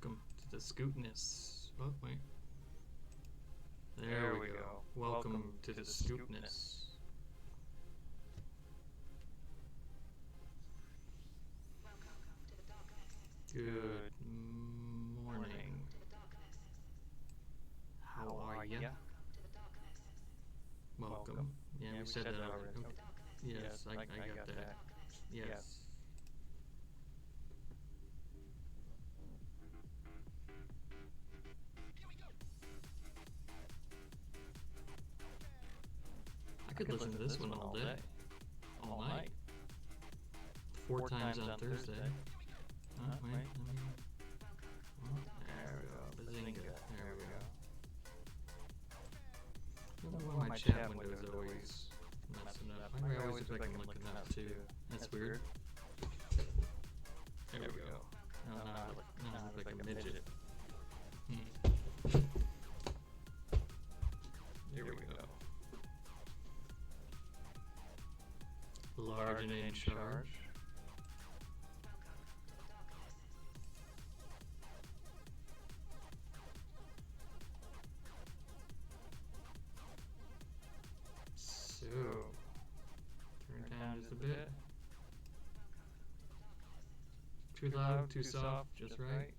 Welcome to the Scootness. Oh, wait. There we go. Welcome to the Scootness. Good morning. How are ya? Welcome. Yeah, we said that already. Okay. Yes, I got that. Yes. I could listen to this one all day. All night. 4 times on Thursday. Oh, wait. There we go. Bazinga. There we go. I don't know why my chat window is always messing up. I always look like I'm looking up too. That's weird. There we go. Now I look like a midget. There we go. Large and in charge. So, turn it down just a bit. Too loud, too soft, just right.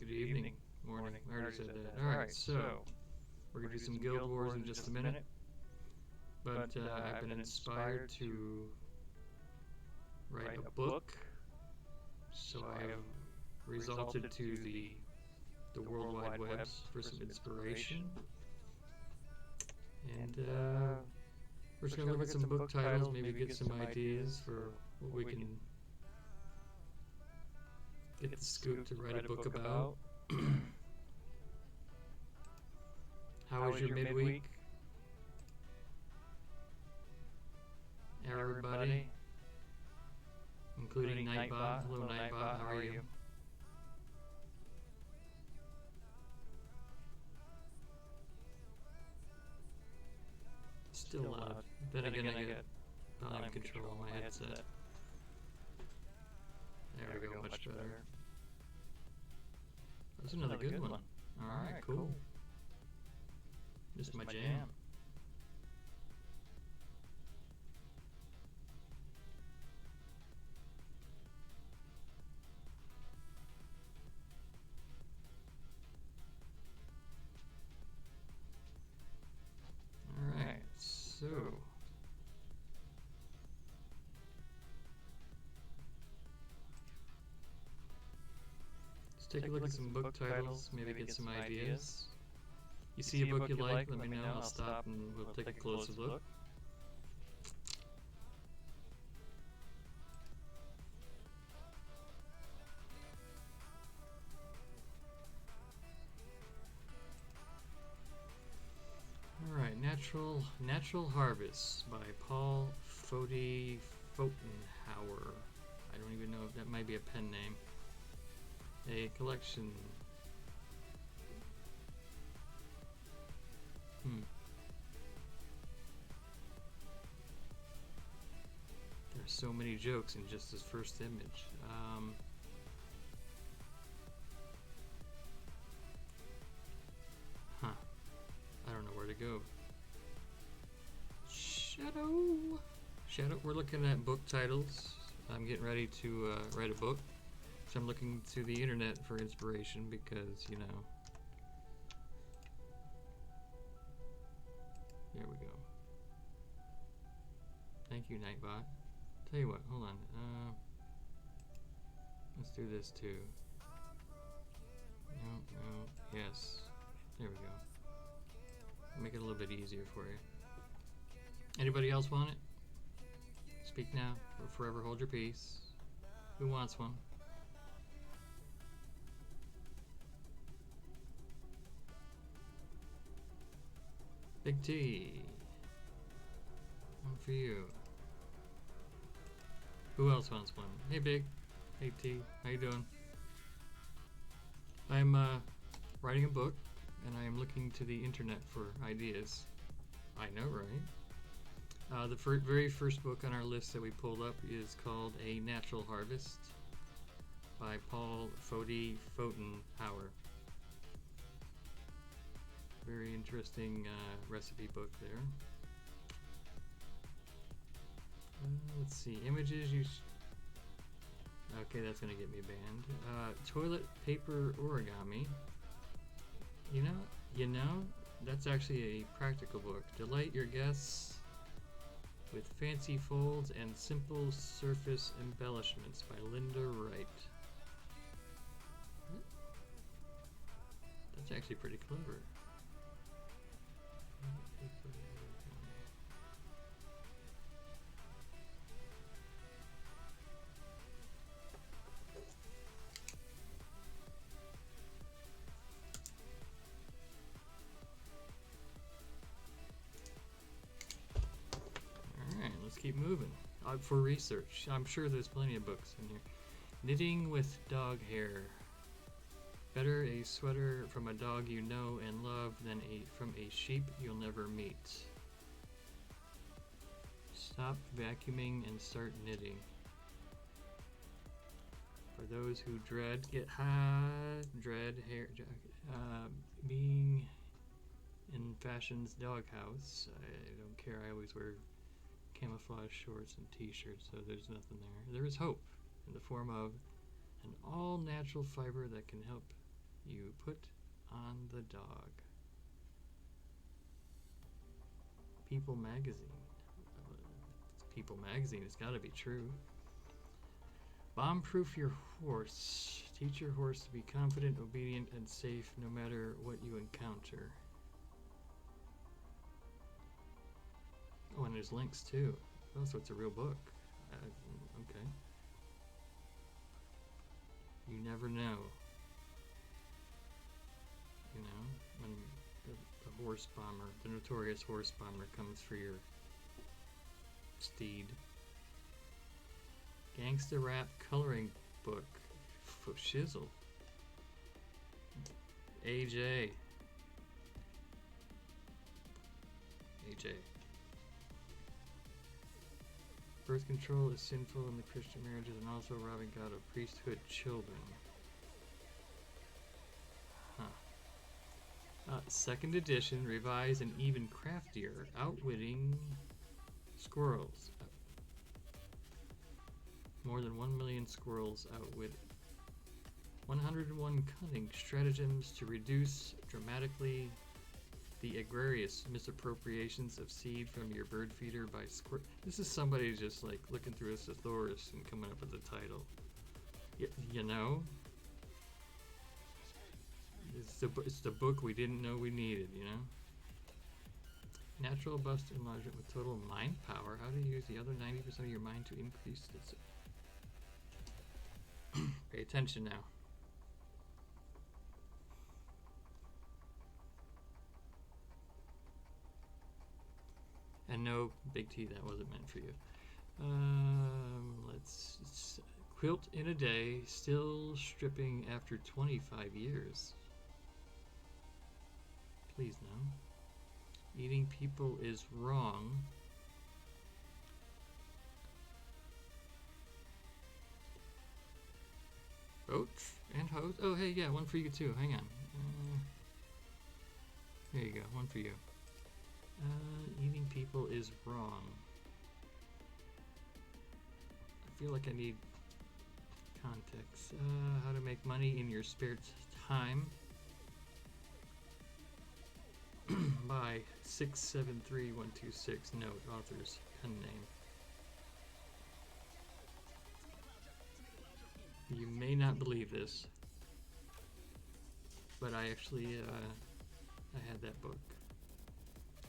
Good evening, morning. I already said that. Alright, so we're going to do some Guild Wars in just a minute. But I've been inspired to write a book. So I have resulted to the World Wide Webs for some inspiration. And we're just going to look at some book titles, maybe get some ideas for what we can get the scoop to write a book about. How was your midweek? Everybody, including Nightbot. Hello Nightbot, how are you? Still loud. Then again, I got volume control on my headset. There we go, much better. That's another good one. Alright, cool. Just my jam. Alright, so let's take a look at some book titles, maybe get some ideas. You see a book you like, let me know, I'll stop and we'll take a closer look. Alright, Natural Harvest by Paul Fodenhauer. I don't even know if that might be a pen name. A collection. There's so many jokes in just this first image. I don't know where to go. Shadow. We're looking at book titles. I'm getting ready to write a book. So I'm looking to the internet for inspiration because, you know. There we go. Thank you, Nightbot. Tell you what, hold on. Let's do this too. No, yes. There we go. Make it a little bit easier for you. Anybody else want it? Speak now or forever hold your peace. Who wants one? Big T. One for you. Who else wants one? Hey Big. Hey T. How you doing? I'm writing a book and I am looking to the internet for ideas. I know, right? The very first book on our list that we pulled up is called A Natural Harvest by Paul Fotenhauer. Very interesting recipe book there. Let's see, images okay, that's gonna get me banned. Toilet paper origami. You know, that's actually a practical book. Delight your guests with fancy folds and simple surface embellishments by Linda Wright. That's actually pretty clever. Alright, let's keep moving. For research. I'm sure there's plenty of books in here. Knitting with dog hair. Better a sweater from a dog you know and love than from a sheep you'll never meet. Stop vacuuming and start knitting. For those who dread being in fashion's doghouse. I don't care. I always wear camouflage shorts and t-shirts, so there's nothing there. There is hope in the form of an all-natural fiber that can help you put on the dog. People Magazine. It's People Magazine. It's got to be true. Bomb-proof your horse. Teach your horse to be confident, obedient, and safe no matter what you encounter. Oh, and there's links too. Oh, so it's a real book. Okay. You never know. You know, when the horse bomber, the notorious horse bomber, comes for your steed. Gangsta Rap coloring book. Shizzle. AJ. Birth control is sinful in the Christian marriages and also robbing God of priesthood children. Second edition, revised and even craftier, outwitting squirrels. More than 1 million squirrels outwitted. 101 cunning stratagems to reduce dramatically the agrarious misappropriations of seed from your bird feeder by squirrel. This is somebody just like looking through a thesaurus and coming up with the title. You know? It's the book we didn't know we needed, you know? Natural bust enlargement with total mind power. How to use the other 90% of your mind to increase this. Pay attention now. And no, Big T, that wasn't meant for you. Let's quilt in a day, still stripping after 25 years. Please no. Eating people is wrong. Oats and hoes. Oh, hey, yeah, one for you too. Hang on. There you go, one for you. Eating people is wrong. I feel like I need context. How to make money in your spare time by 673126. Note, author's pen name. You may not believe this, but I actually I had that book.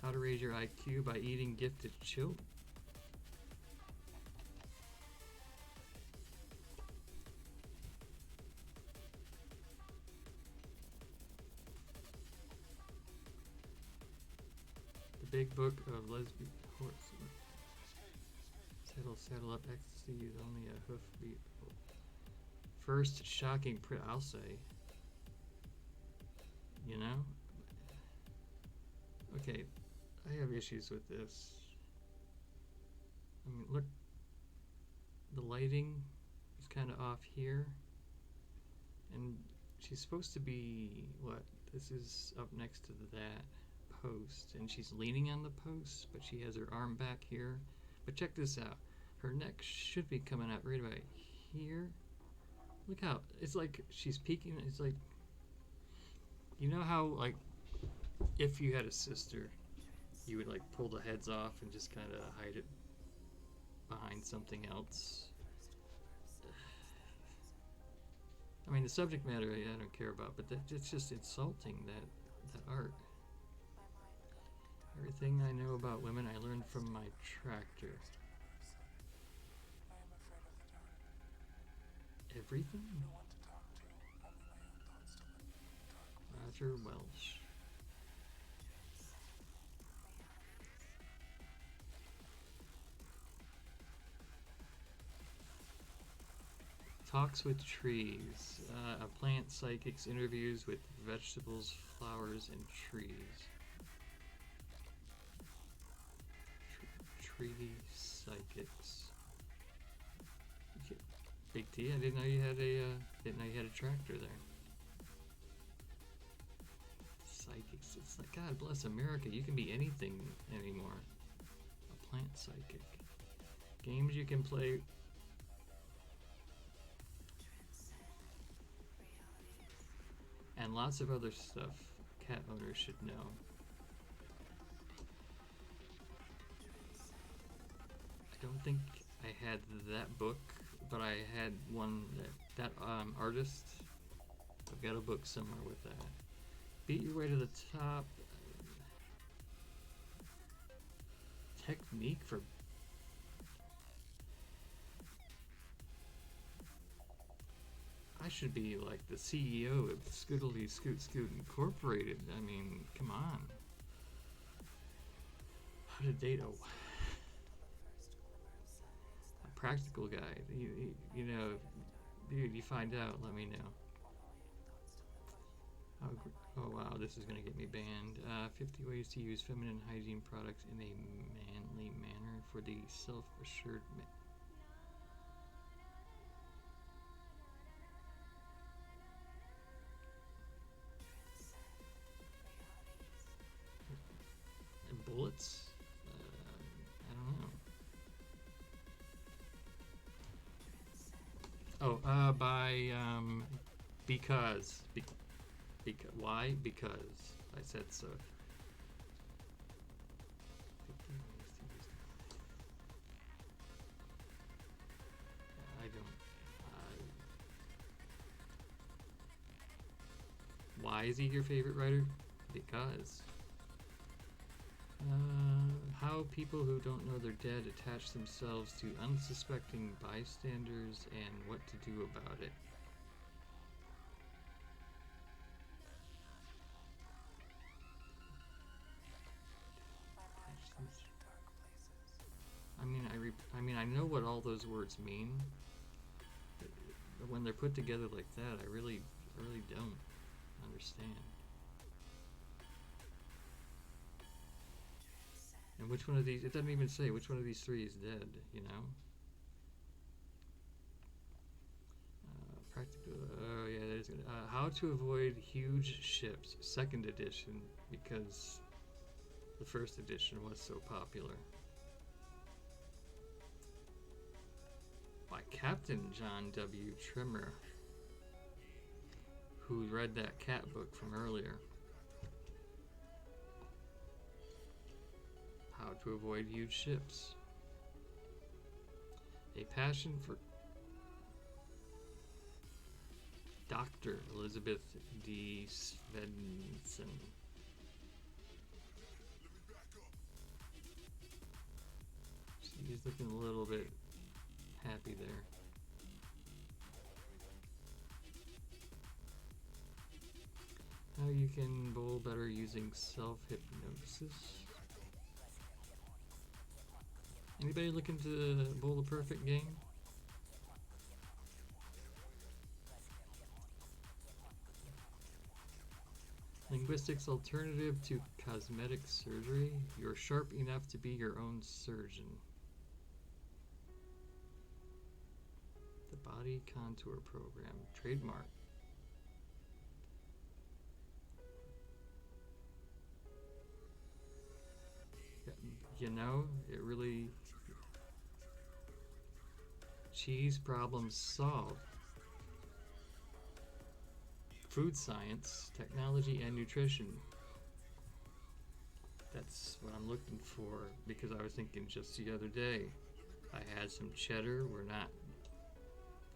How to raise your IQ by eating gifted children. The Big Book of Lesbian Horse. Saddle up, ecstasy is only a hoofbeat. First shocking print, I'll say. You know? Okay, I have issues with this. I mean, look, the lighting is kind of off here, and she's supposed to be, what, this is up next to that post, and she's leaning on the post, but she has her arm back here. But check this out, her neck should be coming out right about here. Look how, it's like she's peeking, it's like, you know how, like, if you had a sister, you would like pull the heads off and just kind of hide it behind something else. I mean, the subject matter I don't care about, but it's just insulting, that art. Everything I know about women I learned from my tractor. Everything? Roger Welsh. Talks with trees. A plant psychic's interviews with vegetables, flowers, and trees. Tree psychics. Big T. I didn't know you had a tractor there. Psychics. It's like, God bless America. You can be anything anymore. A plant psychic. Games you can play. And lots of other stuff cat owners should know. I don't think I had that book, but I had one that artist. I've got a book somewhere with that. Beat your way to the top. Technique for. I should be like the CEO of Scoodly Scoot Scoot Incorporated. I mean, come on. How to date a practical guy. You know, dude, you find out, let me know. Oh wow, this is gonna get me banned. 50 ways to use feminine hygiene products in a manly manner for the self-assured man. Bullets? I don't know. Oh, by because. Why? Because I said so. I don't. Why is he your favorite writer? Because. How people who don't know they're dead attach themselves to unsuspecting bystanders and what to do about it. I mean, I know what all those words mean, but when they're put together like that, I really don't understand. And which one of these, it doesn't even say which one of these three is dead, you know? Practical, oh yeah, that is good. How to avoid huge ships, second edition, because the first edition was so popular. By Captain John W. Trimmer, who read that cat book from earlier. How to avoid huge ships. A passion for Dr. Elizabeth D. Svensson. She's looking a little bit happy there. How you can bowl better using self-hypnosis. Anybody looking to bowl a perfect game? Linguistics alternative to cosmetic surgery. You're sharp enough to be your own surgeon. Body contour program. Trademark. You know, it really... Cheese problems solved. Food science, technology, and nutrition. That's what I'm looking for, because I was thinking just the other day, I had some cheddar, we're not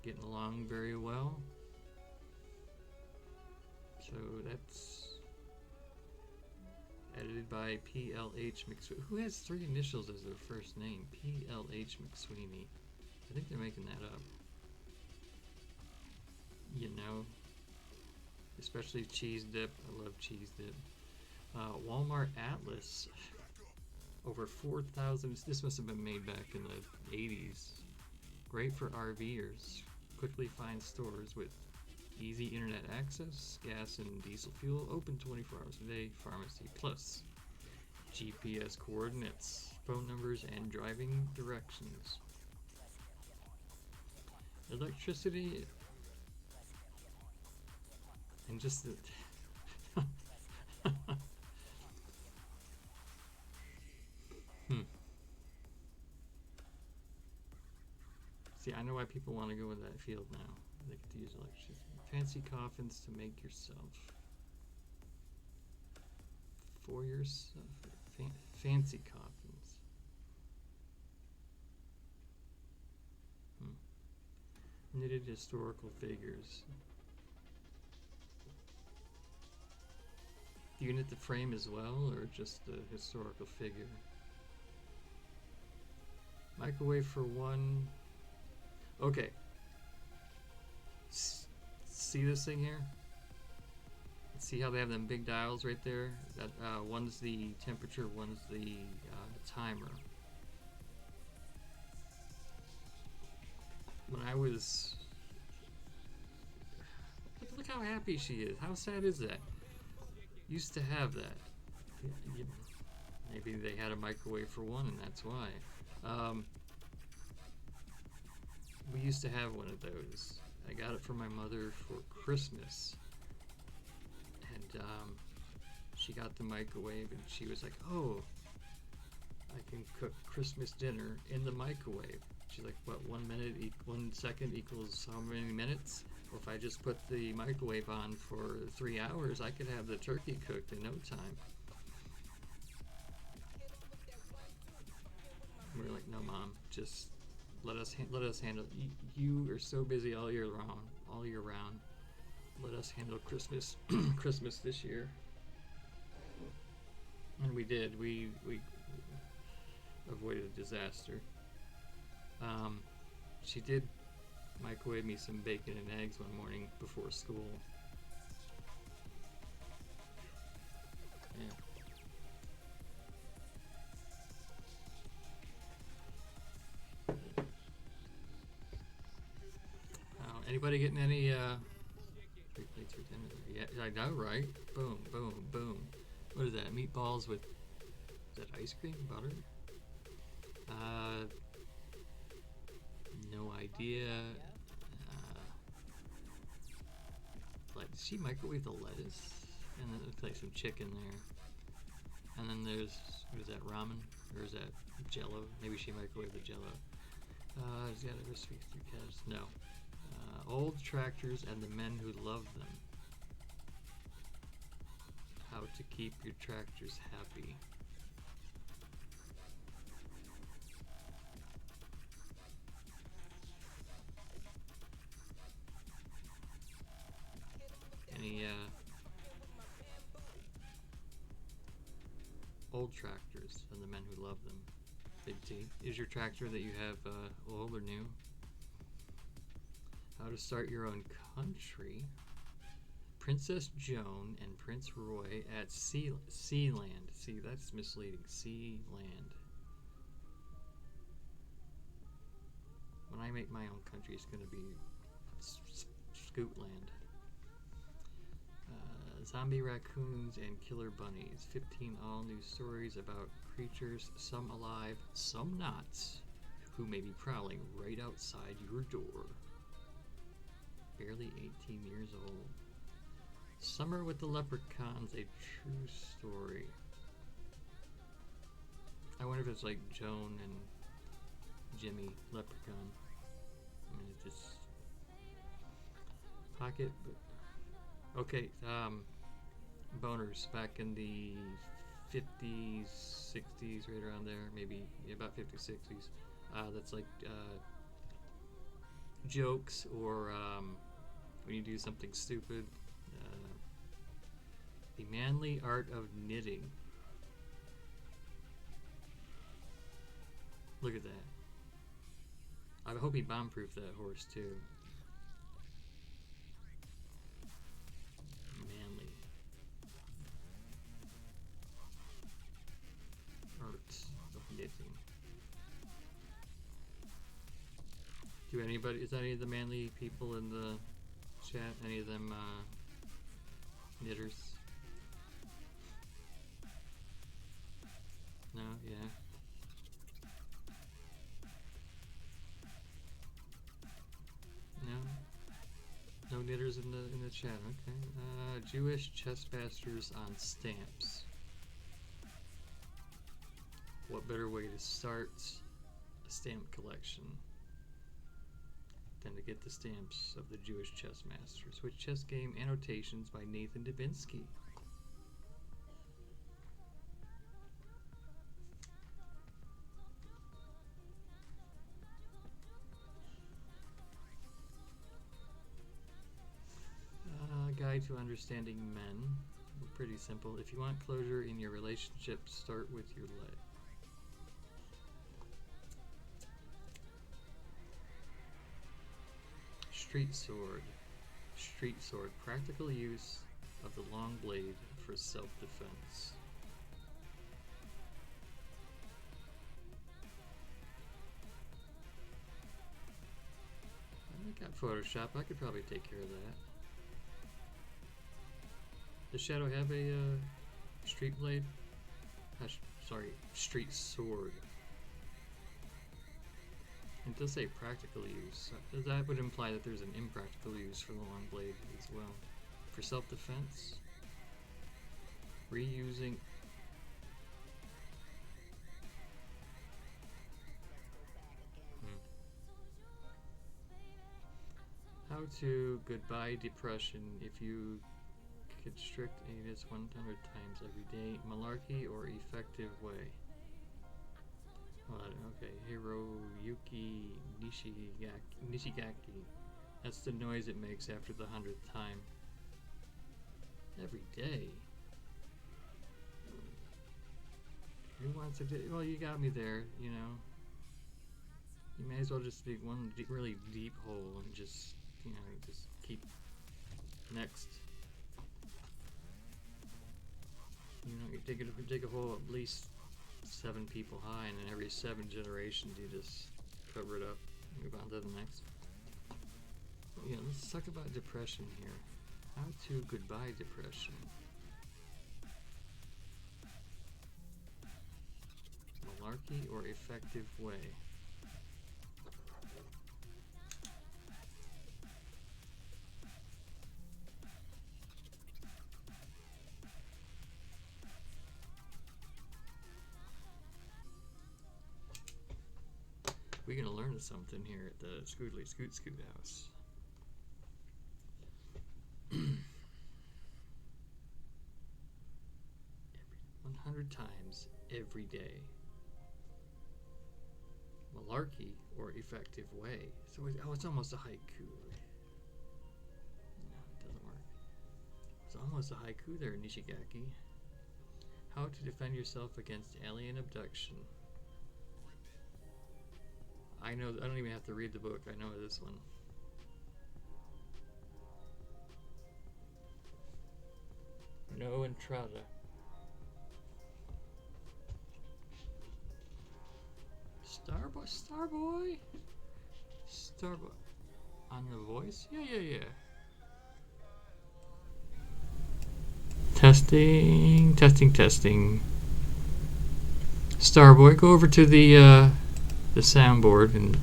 getting along very well. So that's edited by PLH McSweeney. Who has 3 initials as their first name? PLH McSweeney. I think they're making that up. You know, especially cheese dip. I love cheese dip. Walmart Atlas. Over 4,000. This must have been made back in the 80s. Great for RVers. Quickly find stores with easy internet access, gas and diesel fuel, open 24 hours a day, pharmacy plus GPS coordinates, phone numbers, and driving directions. Electricity and just the See, I know why people want to go in that field now. They get to use electricity. Fancy coffins to make yourself. For yourself. Fancy coffins. Knitted historical figures. Do you knit the frame as well, or just the historical figure? Microwave for 1. Okay. See this thing here? See how they have them big dials right there? That one's the temperature, one's the timer. When I was... Look how happy she is. How sad is that? Used to have that. Maybe they had a microwave for 1 and that's why. We used to have one of those. I got it for my mother for Christmas. And she got the microwave and she was like, oh, I can cook Christmas dinner in the microwave. She's like, what, 1 second equals how many minutes? Well, if I just put the microwave on for 3 hours, I could have the turkey cooked in no time. We were like, no, Mom, just let us handle it. You are so busy all year round. Let us handle Christmas Christmas this year. And we did. We avoided a disaster. She did microwave me some bacon and eggs one morning before school. Yeah. Anybody getting any 3 plates for dinner? Yeah, I know, right? Boom, boom, boom. What is that? Meatballs with, is that ice cream? Butter? No idea. Like, did she microwave the lettuce? And then there's like some chicken there. And then there's, what is that, ramen? Or is that jello? Maybe she microwaved the jello. Has got a recipe through cats? No. Old tractors and the men who love them. How to keep your tractors happy. Any old tractors and the men who love them. Big T. Is your tractor that you have old or new? How to start your own country. Princess Joan and Prince Roy at Sealand. See, that's misleading. Sealand. When I make my own country, it's going to be Scootland. Zombie raccoons and killer bunnies. 15 all-new stories about creatures, some alive, some not, who may be prowling right outside your door. barely 18 years old. Summer with the Leprechauns, a true story. I wonder if it's like Joan and Jimmy Leprechaun. I mean, it's just pocket. Okay, boners back in the 50s, 60s, right around there, maybe about 50s, 60s. That's like jokes or when you do something stupid. The manly art of knitting. Look at that. I hope he bomb-proofed that horse too. Manly art of knitting. Do anybody, is any of the manly people in the chat, any of them knitters? No, yeah. No, no knitters in the chat. Okay. Jewish chess masters on stamps. What better way to start a stamp collection than to get the stamps of the Jewish chess masters? With chess game annotations by Nathan Dubinsky. Guide to understanding men. Pretty simple. If you want closure in your relationship, start with your leg. Street sword. Street sword. Practical use of the long blade for self-defense. I got Photoshop. I could probably take care of that. Does Shadow have a street blade? Sorry, street sword. It does say practical use. That would imply that there's an impractical use for the long blade as well. For self-defense, reusing. How to goodbye depression if you constrict anus 100 times every day. Malarkey or effective way. Okay, Hiroyuki Nishigaki. That's the noise it makes after the 100th time. Every day. Who wants to do? Well, you got me there. You know. You may as well just dig one really deep hole and just, you know, just keep next. You know, you dig a hole at least 7 people high, and then every 7 generations you just cover it up. Move on to the next. Yeah, let's talk about depression here. How to goodbye depression. Malarkey or effective way. We're gonna learn something here at the Scoodly Scoot House. 100 times every day. Malarkey or effective way. So it's almost a haiku. No, it doesn't work. It's almost a haiku there, Nishigaki. How to defend yourself against alien abduction. I know, I don't even have to read the book, I know this one. No entrada. Starboy? On the voice? Yeah. Testing. Starboy, go over to the soundboard and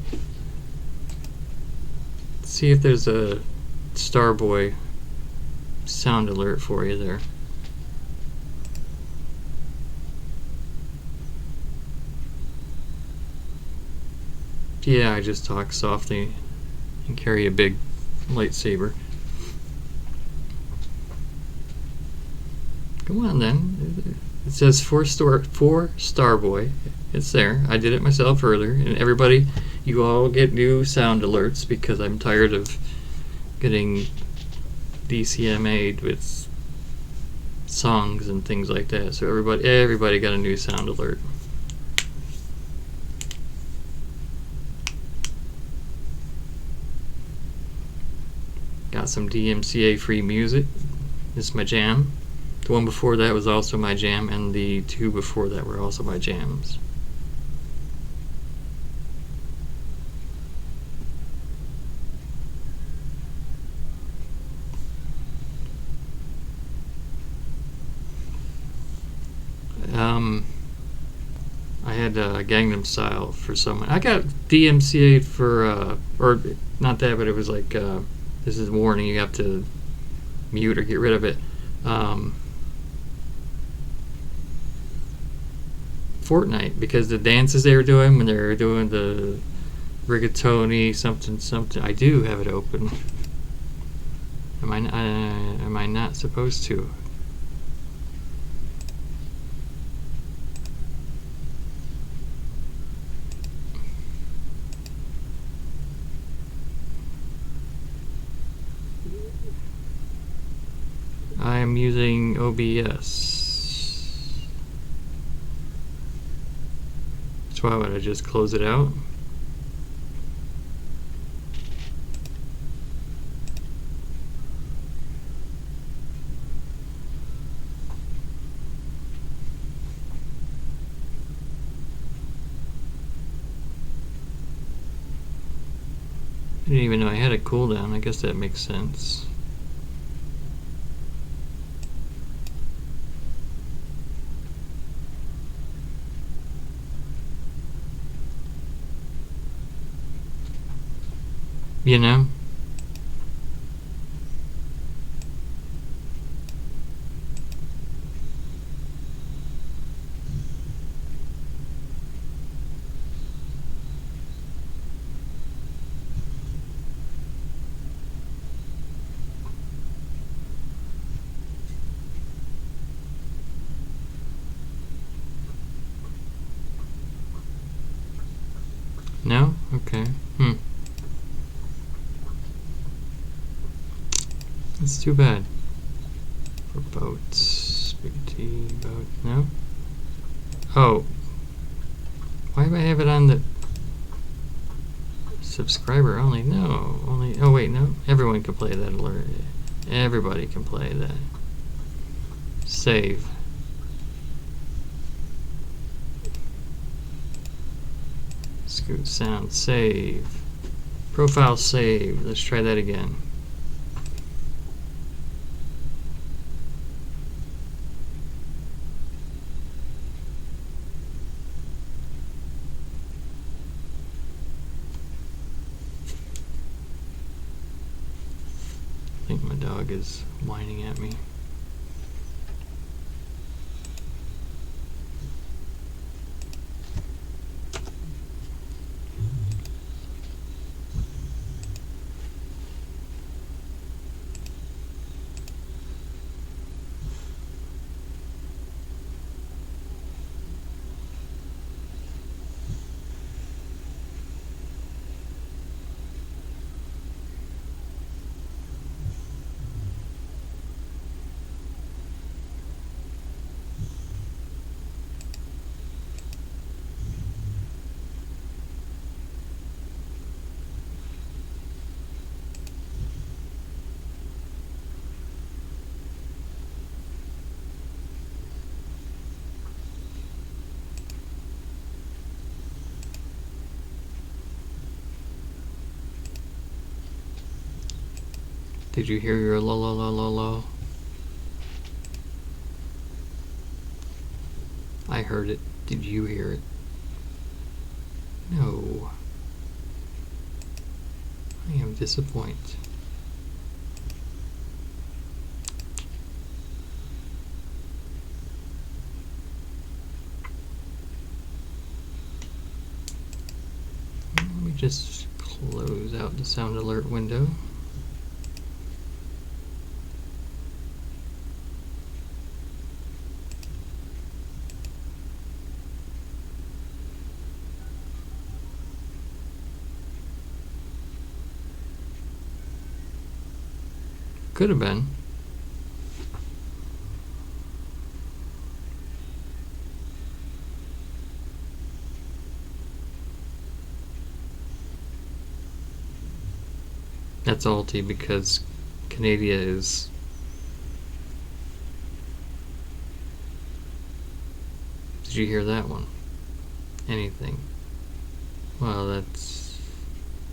see if there's a Starboy sound alert for you there. Yeah, I just talk softly and carry a big lightsaber. Come on then. It says for Starboy. It's there. I did it myself earlier. And everybody, you all get new sound alerts because I'm tired of getting DCMA'd with songs and things like that. So everybody got a new sound alert. Got some DMCA free music. This is my jam. The one before that was also my jam, and the two before that were also my jams. I had Gangnam Style for someone. I got DMCA for, or not that, but it was like, this is a warning, you have to mute or get rid of it. Fortnite, because the dances they were doing when they were doing the rigatoni something. I do have it open. Am I not supposed to? I am using OBS. So why would I just close it out? I didn't even know I had a cooldown. I guess that makes sense. You know? No? Okay. That's too bad. For boats. Big T boat. No? Oh. Why do I have it on the subscriber only? No. Only. Oh, wait, no. Everyone can play that alert. Everybody can play that. Save. Scoot sound. Save. Profile save. Let's try that again. I think my dog is whining at me. Did you hear your la la la la la? I heard it. Did you hear it? No. I am disappointed. just close out the sound alert window. Could have been. That's alty because Canada is... Did you hear that one? Anything? Well, that's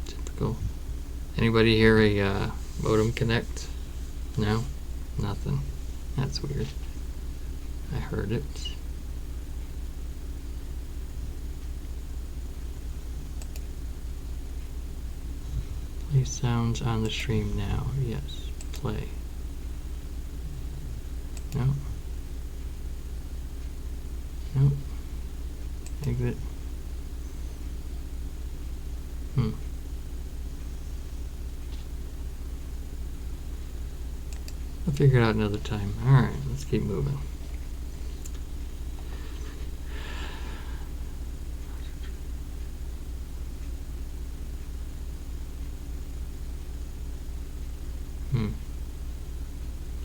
typical. Anybody hear a modem connect? No? Nothing. That's weird. I heard it. Play sounds on the stream now. Yes. Play. No. No. Exit. I'll figure it out another time. Alright, let's keep moving.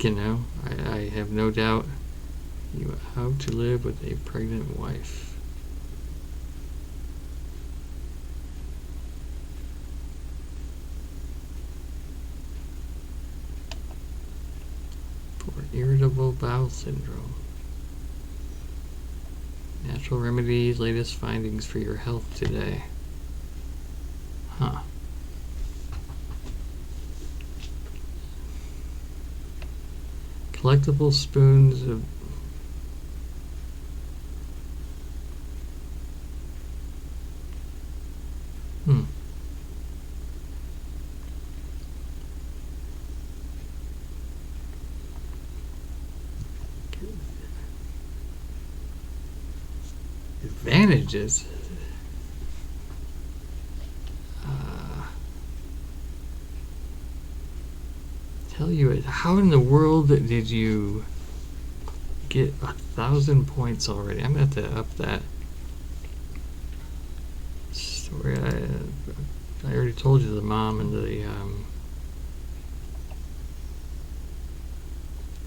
You know, I have no doubt you how to live with a pregnant wife. Irritable bowel syndrome. Natural remedies, latest findings for your health today. Huh. Collectible spoons of... Advantages? Tell you it. How in the world did you get 1,000 points already? I'm gonna have to up that story. I already told you the mom and the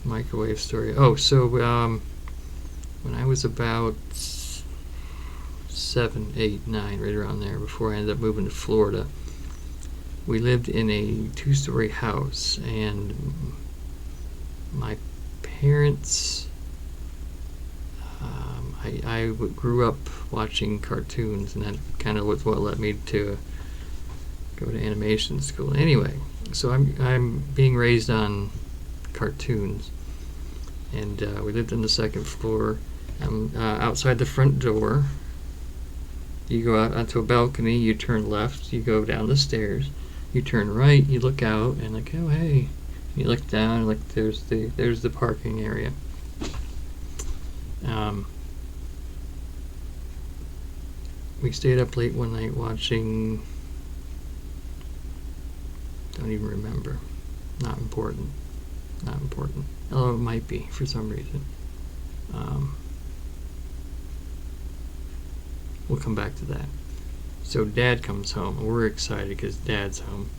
microwave story. Oh, so when I was about 7, 8, 9, right around there, before I ended up moving to Florida, we lived in a 2-story house, and my parents, I grew up watching cartoons, and that kind of was what led me to go to animation school. Anyway, so I'm being raised on cartoons, and we lived on the 2nd floor. Outside the front door, you go out onto a balcony, you turn left, you go down the stairs, you turn right, you look out, and like, oh hey, you look down, like there's the parking area. We stayed up late one night watching, don't even remember, not important. Although it might be for some reason. We'll come back to that. So Dad comes home, and we're excited because Dad's home.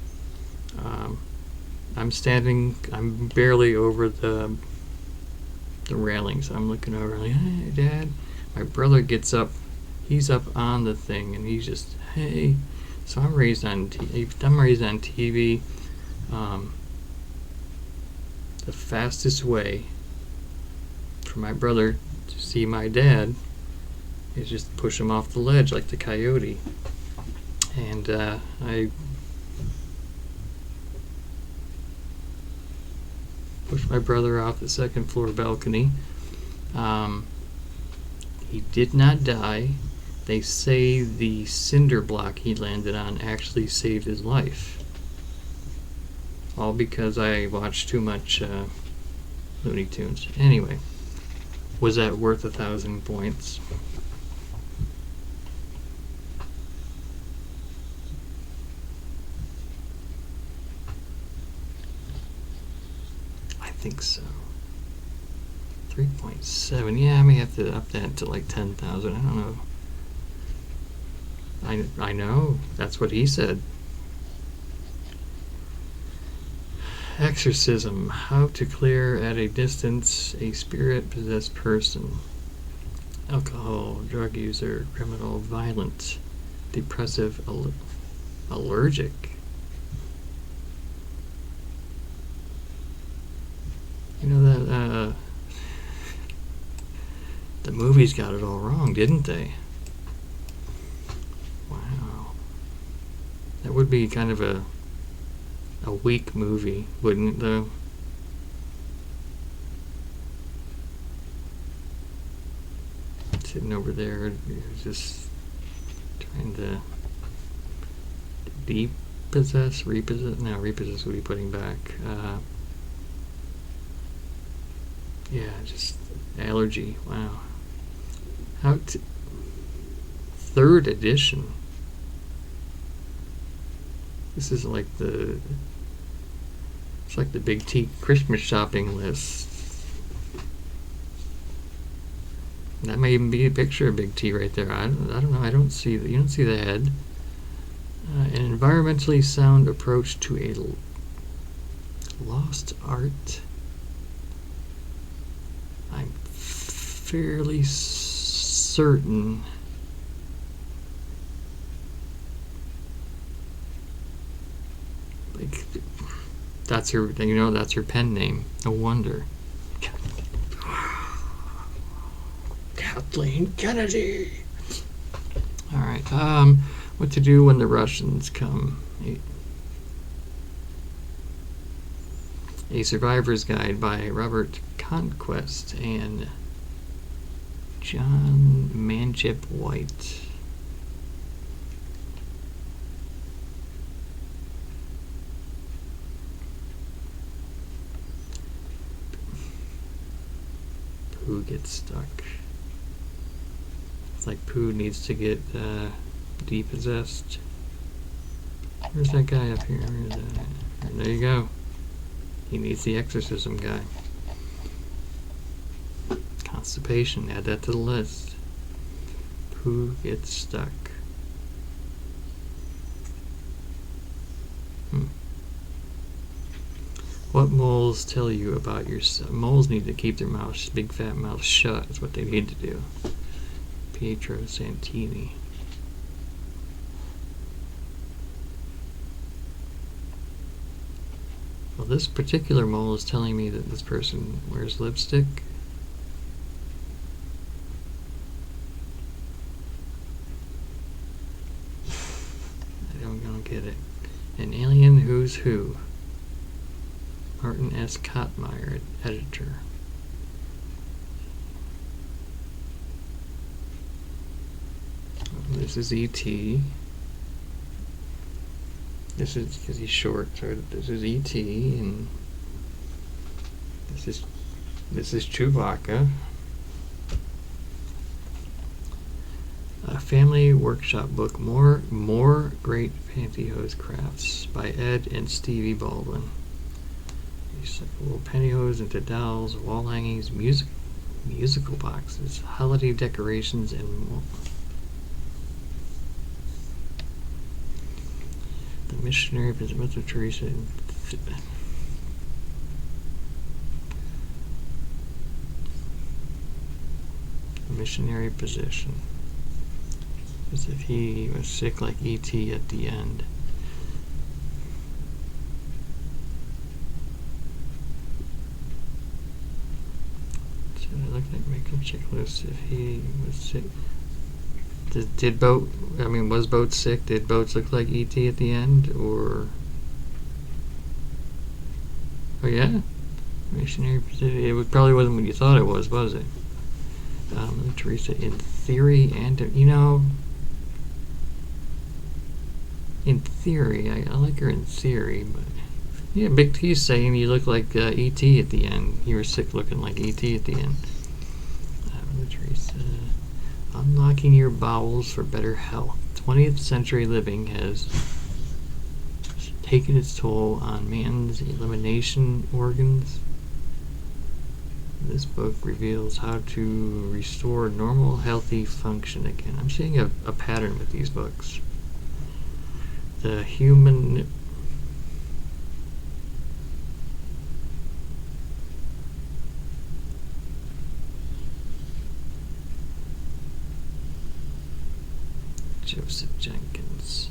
I'm barely over the railings. I'm looking over like, hey, Dad. My brother gets up. He's up on the thing, and he's just, hey. So I'm raised on TV. The fastest way for my brother to see my dad is just push him off the ledge like the coyote. And I pushed my brother off the 2nd floor balcony. He did not die. They say the cinder block he landed on actually saved his life. All because I watched too much Looney Tunes. Anyway, was that worth 1,000 points? think so. 3.7. Yeah, I may have to up that to like 10,000. I don't know. I know. That's what he said. Exorcism. How to clear at a distance a spirit-possessed person. Alcohol, drug user, criminal, violent, depressive, allergic. You know that the movies got it all wrong, didn't they? Wow. That would be kind of a weak movie, wouldn't it, though? Sitting over there, just trying to depossess, repossess. No, repossess would be putting back. Yeah, just allergy. Wow. How to 3rd edition. This is like it's like the Big T Christmas shopping list. That may even be a picture of Big T right there. I don't know. I don't see you don't see the head. An environmentally sound approach to a lost art. I'm fairly certain. Like, that's her. You know, that's her pen name. No wonder. Kathleen Kennedy. All right. What to do when the Russians come? A Survivor's Guide by Robert Conquest and John Manship White. Pooh gets stuck. It's like Pooh needs to get depossessed. Where's that guy up here? Where is that? There you go. He needs the exorcism guy. Constipation. Add that to the list. Pooh gets stuck. What moles tell you about yourself? Moles need to keep their mouths, big fat mouths shut. That's what they need to do. Pietro Santini. Well, this particular mole is telling me that this person wears lipstick. I don't get it. An alien who's who. Martin S. Kottmeyer, editor. This is E.T. This is because he's short, so this is E.T. and this is Chewbacca. A family workshop book, more great pantyhose crafts by Ed and Stevie Baldwin. Recyclable pantyhose into dolls, wall hangings, musical boxes, holiday decorations, and more. The missionary Mother Teresa. Missionary position. As if he was sick like E.T. at the end. So I looked at make a checklist if he was sick. Did Boat, I mean, was Boat sick? Did Boats look like E.T. at the end? Or. Oh, yeah? Missionary position. It probably wasn't what you thought it was it? Teresa, in theory and, you know, in theory, I like her in theory, but yeah, Big T's saying you look like E.T. at the end. You were sick looking like E.T. at the end. Teresa, unlocking your bowels for better health. 20th century living has taken its toll on man's elimination organs. This book reveals how to restore normal, healthy function again. I'm seeing a pattern with these books. The human... Joseph Jenkins.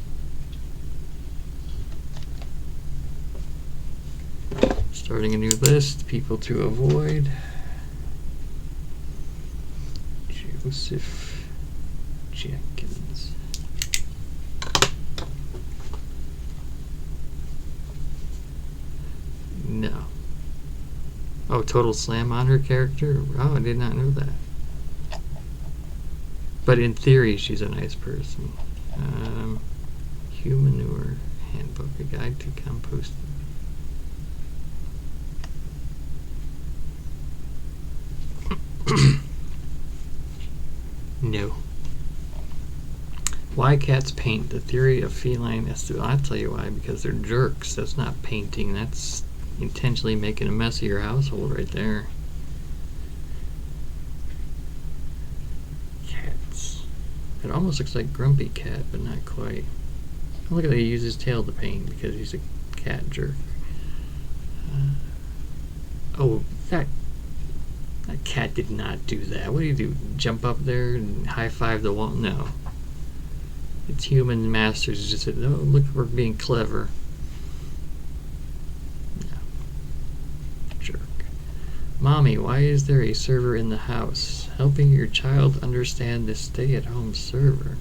Starting a new list, people to avoid. Joseph Jenkins. No. Oh, total slam on her character? Oh, I did not know that. But in theory, she's a nice person. Humanure Handbook, a guide to composting. No. Why cats paint? The theory of feline estimation. I'll tell you why. Because they're jerks. That's not painting. That's intentionally making a mess of your household right there. Cats. It almost looks like Grumpy Cat, but not quite. Look at that. He uses his tail to paint because he's a cat jerk. Oh, that cat did not do that. What do you do? Jump up there and high-five the wall? No. Its human masters just said, oh, look, we're being clever. No. Jerk. Mommy, why is there a server in the house? Helping your child understand the stay-at-home server.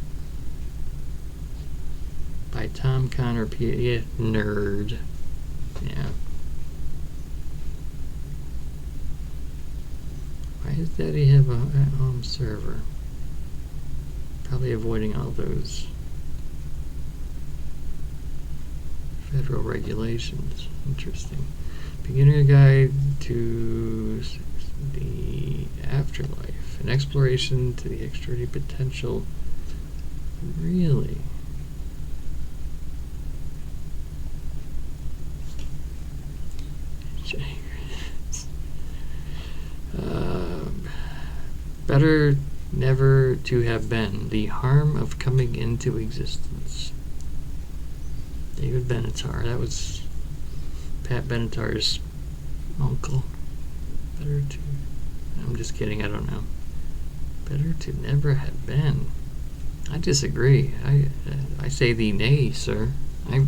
By Tom Connor P. Yeah, nerd. Yeah. Why does Daddy have a at-home server? Probably avoiding all those federal regulations. Interesting. Beginner guide to the afterlife. An exploration to the extraordinary potential. Really? Better never to have been. The harm of coming into existence. David Benatar. That was Pat Benatar's uncle. Better to... I'm just kidding. I don't know. Better to never have been. I disagree. I say the nay, sir. I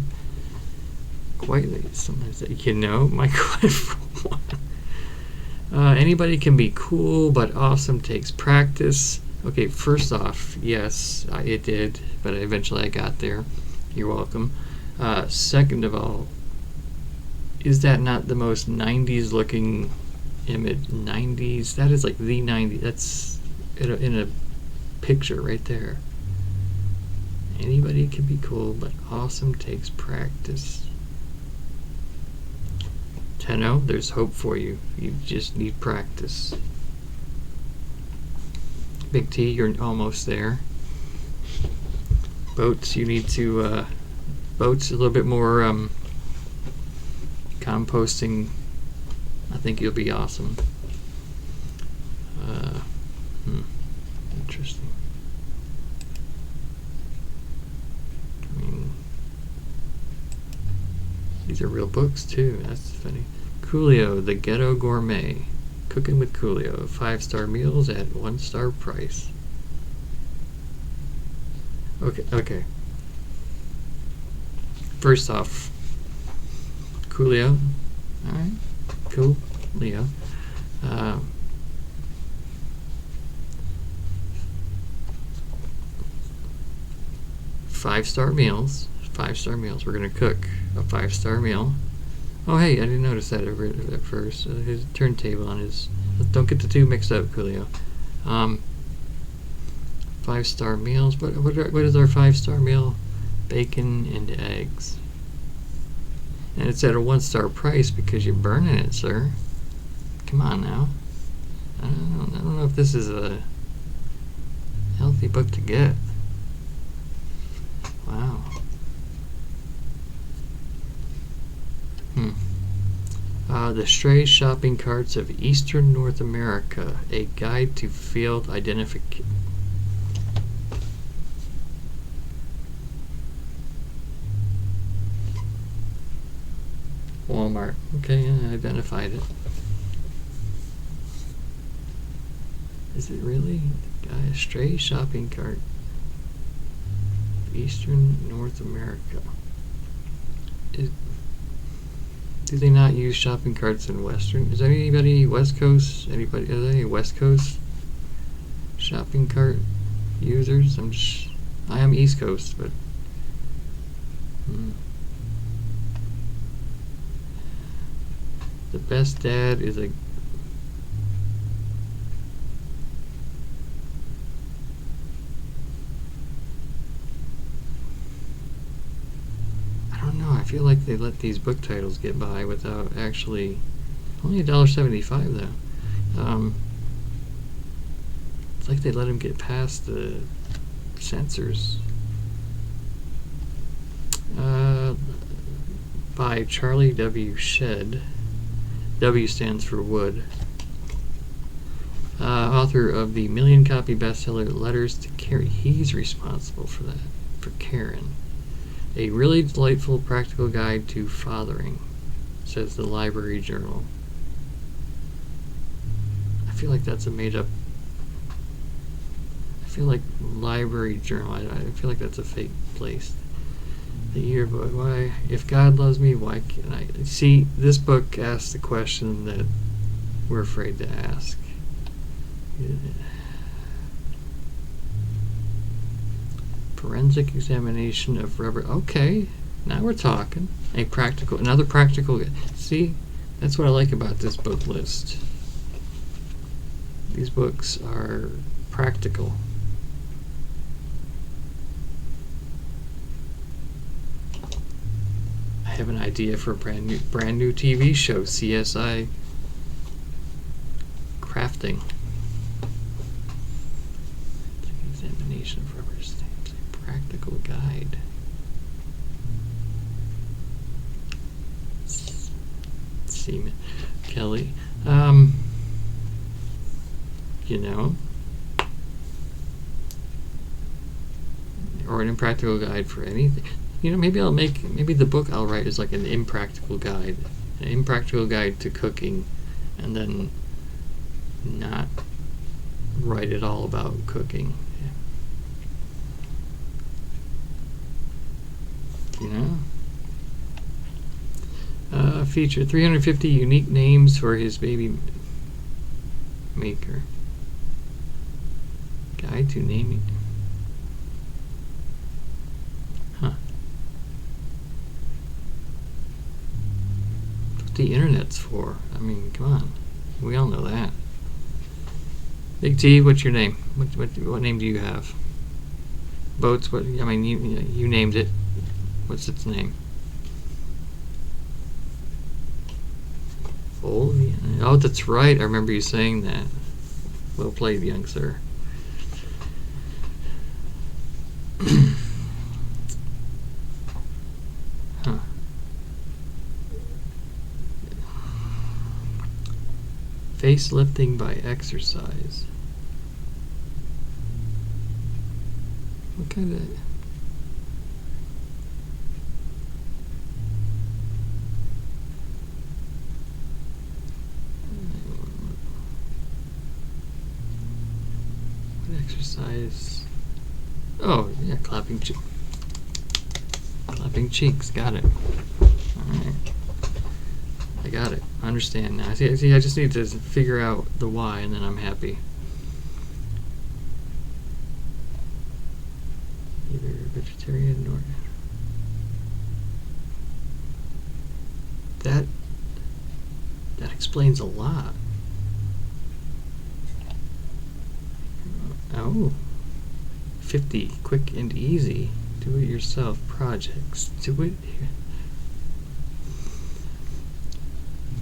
quite sometimes say, you know, my quite for one. Anybody can be cool, but awesome takes practice. Okay, first off, yes, it did, but eventually I got there. You're welcome. Second of all, is that not the most 90s looking image? 90s? That is like the 90s. That's in a picture right there. Anybody can be cool, but awesome takes practice. Tenno, there's hope for you. You just need practice. Big T, you're almost there. Boats, you need to, boats a little bit more, composting. I think you'll be awesome. Interesting. I mean, these are real books too. That's funny. Coolio, the Ghetto Gourmet. Cooking with Coolio. 5-star meals at 1-star price. Okay. First off, Coolio. Alright. Cool. Leo. 5-star meals. 5-star meals. We're going to cook a 5-star meal. Oh, hey, I didn't notice that at first. His turntable on his... Don't get the two mixed up, Coolio. 5-star meals. What is our 5-star meal? Bacon and eggs. And it's at a 1-star price because you're burning it, sir. Come on now. I don't know if this is a healthy book to get. Wow. The Stray Shopping Carts of Eastern North America, a guide to field identification. Walmart. Okay, I identified it. Is it really? A stray shopping cart. Eastern North America. Do they not use shopping carts in Western? Is anybody West Coast? Anybody? Are there any West Coast shopping cart users? I am East Coast, but. The best dad is a. I don't know. I feel like they let these book titles get by without actually. Only $1.75 though. It's like they let them get past the censors. By Charlie W. Shedd. W stands for Wood. Author of the million-copy bestseller Letters to Karen. He's responsible for that, for Karen. A really delightful practical guide to fathering, says the Library Journal. I feel like that's a made-up. I feel like Library Journal. I feel like that's a fake place. The yearbook. Why, if God loves me, why can't I? See, this book asks the question that we're afraid to ask. Forensic examination of rubber. Okay, now we're talking. Another practical. See, that's what I like about this book list. These books are practical. I have an idea for a brand new TV show, CSI Crafting. Examination of rubber stamps, a practical guide. Seaman Kelly. You know, or an impractical guide for anything. You know, maybe the book I'll write is like an impractical guide to cooking, and then not write it all about cooking. You know? Feature 350 unique names for his baby maker. Guide to naming. The internet's for. I mean, come on. We all know that. Big T, what's your name? What name do you have? Boats, what? I mean, you named it. What's its name? Oh, that's right. I remember you saying that. Well played, young sir. Facelifting by exercise. What kind of... What exercise? Oh, yeah, clapping cheeks. Got it. All right. I got it. I understand now. See, I just need to figure out the why, and then I'm happy. Either vegetarian or... That explains a lot. Oh. 50 quick and easy do-it-yourself projects. Do it.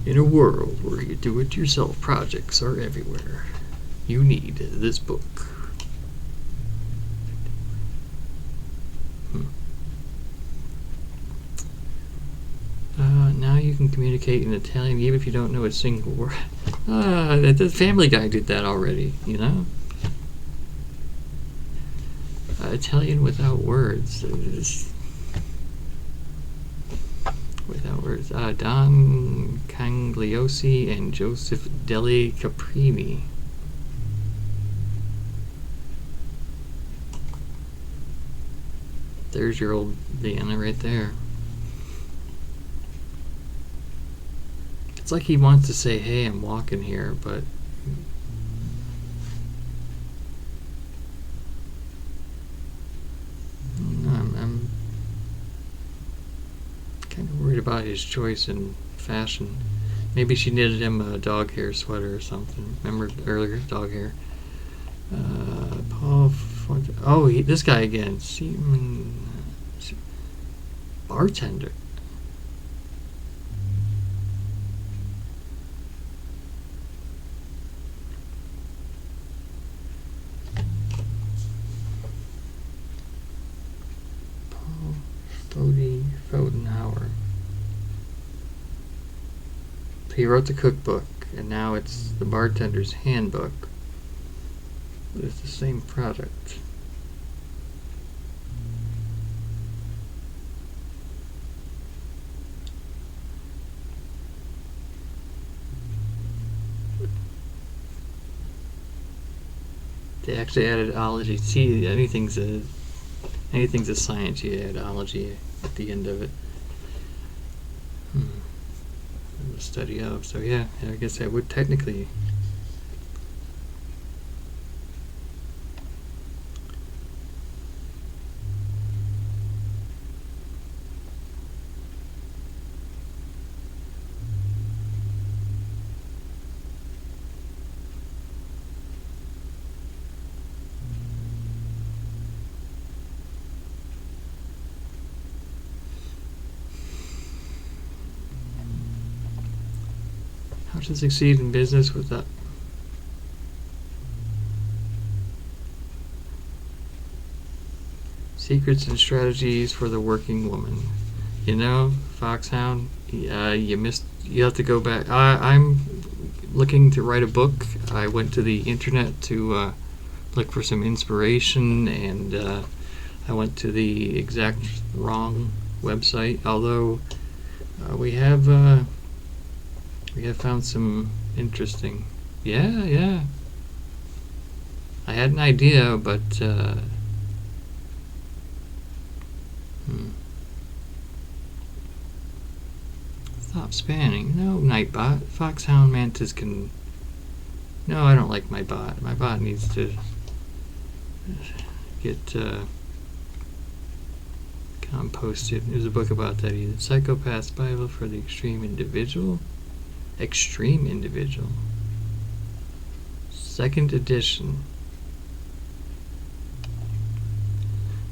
In a world where you do-it-yourself projects are everywhere, you need this book. Now you can communicate in Italian even if you don't know a single word. The Family Guy did that already, you know? Italian without words. Without words. Don Cangliosi and Joseph Delle Caprini. There's your old Vienna right there. It's like he wants to say, hey, I'm walking here, but I'm kind of worried about his choice in fashion. Maybe she knitted him a dog hair sweater or something. Remember earlier, dog hair. Paul Fuente. Oh, this guy again. Bartender. Fodenhauer. He wrote the cookbook, and now it's the bartender's handbook. But it's the same product. They actually added ology. See, anything's a science. You add ology at the end of it. The study of. So yeah, I guess I would technically. How to succeed in business with that. Secrets and strategies for the working woman. You know, Foxhound, you missed. You have to go back. I'm looking to write a book. I went to the internet to look for some inspiration, and I went to the exact wrong website. Although we have found some interesting. Yeah. I had an idea, but Stop spanning. No, Nightbot. Foxhound Mantis can. No, I don't like my bot. My bot needs to get composted. There's a book about that either. Psychopath's Bible for the Extreme Individual. Extreme Individual. 2nd edition.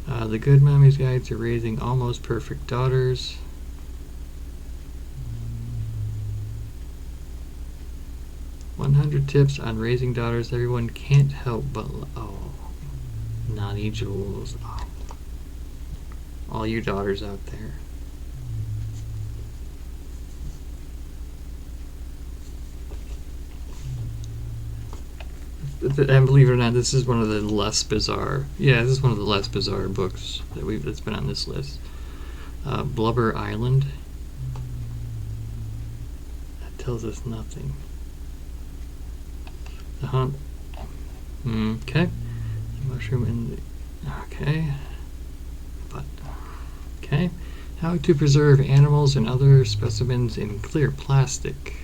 The Good Mommy's Guide to Raising Almost Perfect Daughters. "100 Tips on Raising Daughters Everyone Can't Help But Nani Jules. Oh. All you daughters out there. And believe it or not, this is one of the less bizarre. Yeah, this is one of the less bizarre books that's been on this list. Blubber Island. That tells us nothing. The Hunt. Okay. The mushroom in the. Okay. But. Okay. How to preserve animals and other specimens in clear plastic.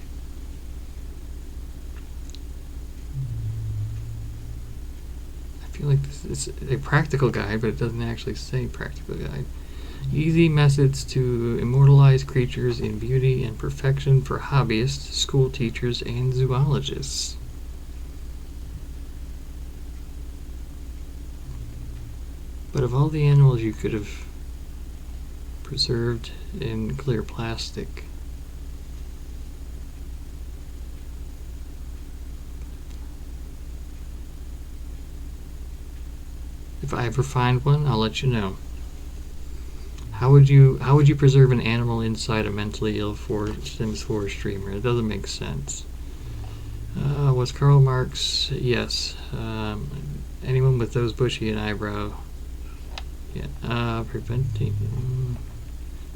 I feel like this is a practical guide, but it doesn't actually say practical guide. Easy methods to immortalize creatures in beauty and perfection for hobbyists, school teachers, and zoologists. But of all the animals you could have preserved in clear plastic, if I ever find one, I'll let you know. How would you preserve an animal inside a mentally ill Sims 4 streamer? It doesn't make sense. Was Karl Marx? Yes. Anyone with those bushy and eyebrow. Yeah. Preventing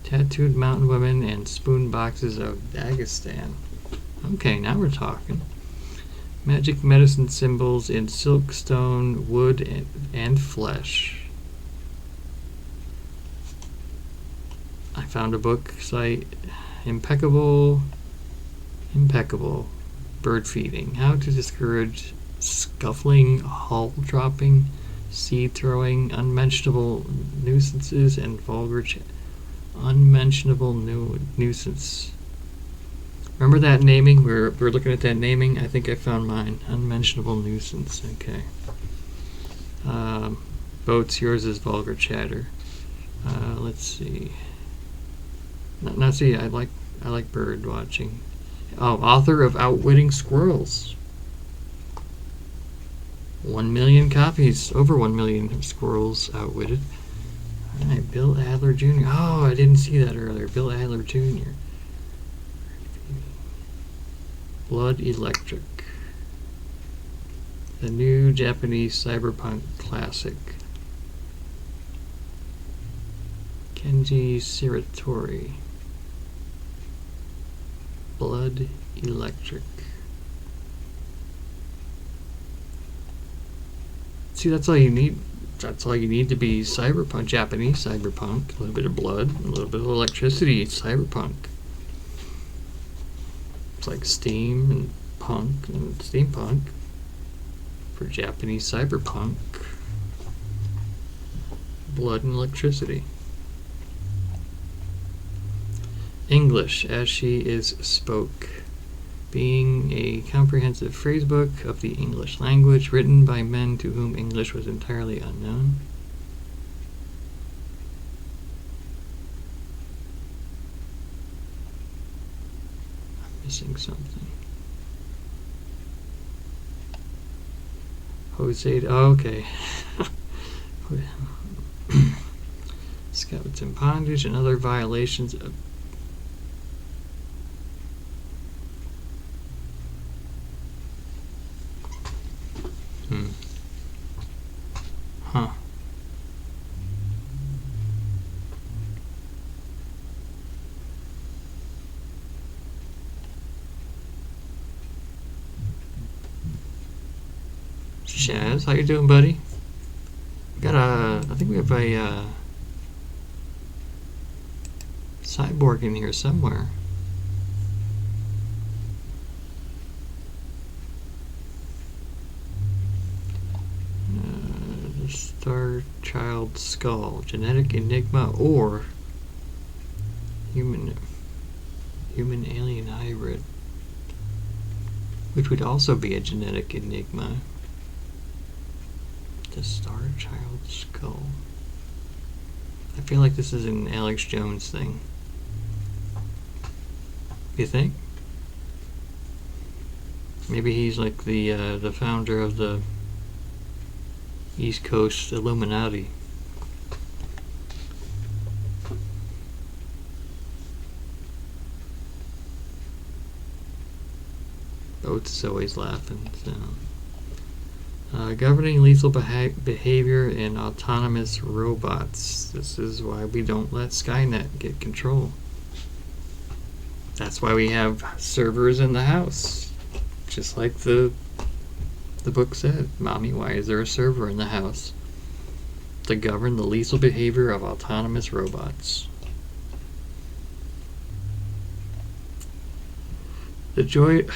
tattooed mountain women and spoon boxes of Dagestan. Okay, now we're talking. Magic medicine symbols in silkstone, wood, and flesh. I found a book site. Impeccable bird feeding. How to discourage scuffling, hull dropping, seed throwing, unmentionable nuisances, and vulgar unmentionable nuisance. Remember that naming? We're looking at that naming. I think I found mine. Unmentionable nuisance. Okay. Boats. Yours is vulgar chatter. Let's see. Now see, I like bird watching. Oh, author of Outwitting Squirrels. 1 million copies. Over 1 million squirrels outwitted. All right, Bill Adler Jr. Oh, I didn't see that earlier. Bill Adler Jr. Blood Electric. The new Japanese cyberpunk classic. Kenji Shiratori. Blood Electric. See, that's all you need. That's all you need to be cyberpunk, Japanese cyberpunk. A little bit of blood, a little bit of electricity. It's cyberpunk. It's like steam and punk and steampunk for Japanese cyberpunk. Blood and electricity. English as she is spoke. Being a comprehensive phrasebook of the English language written by men to whom English was entirely unknown. I'm missing something. Jose, oh, okay. Scouts in bondage and other violations of Huh. Shaz, how you doing, buddy? Got a, I think we have a cyborg in here somewhere. Star Child Skull, genetic enigma, or human alien hybrid, which would also be a genetic enigma. The Star Child Skull. I feel like this is an Alex Jones thing. You think? Maybe he's like the founder of the East Coast Illuminati. Oates is always laughing. So. Governing lethal behavior in autonomous robots. This is why we don't let Skynet get control. That's why we have servers in the house. Just like the book said, Mommy, why is there a server in the house? To govern the lethal behavior of autonomous robots. The joy...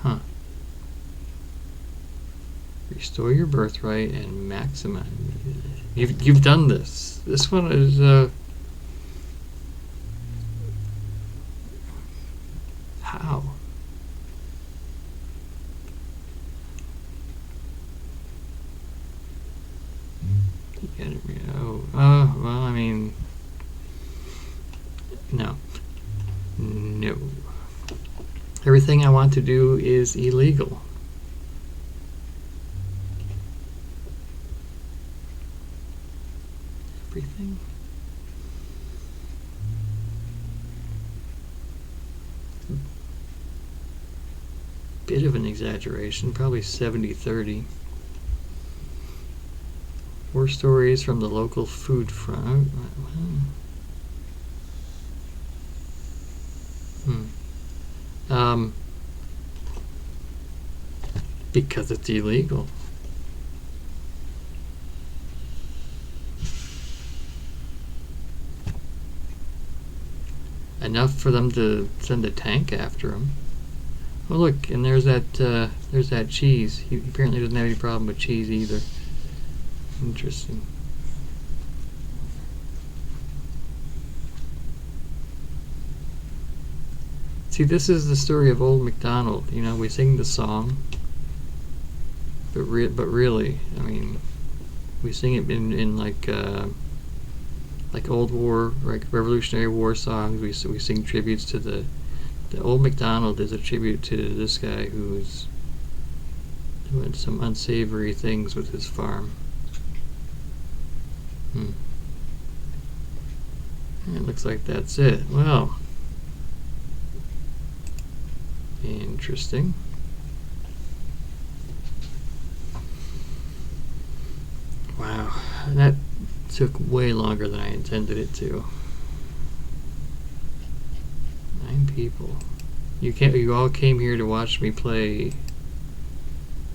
Huh. Restore your birthright and maximize... You've done this. This one is, how? Well, I mean, no. I everything I want to do is illegal. Everything. Bit of an exaggeration, probably 70-30. 4 stories from the local food front. Because it's illegal. Enough for them to send a tank after him. Oh look, and there's that cheese. He apparently doesn't have any problem with cheese either. Interesting. See, this is the story of Old MacDonald. You know, we sing the song, but really, I mean, we sing it in like Old War, like Revolutionary War songs. We sing tributes to the Old MacDonald is a tribute to this guy who's doing some unsavory things with his farm. It looks like that's it. Well, interesting. Wow, that took way longer than I intended it to. 9 people. You all came here to watch me play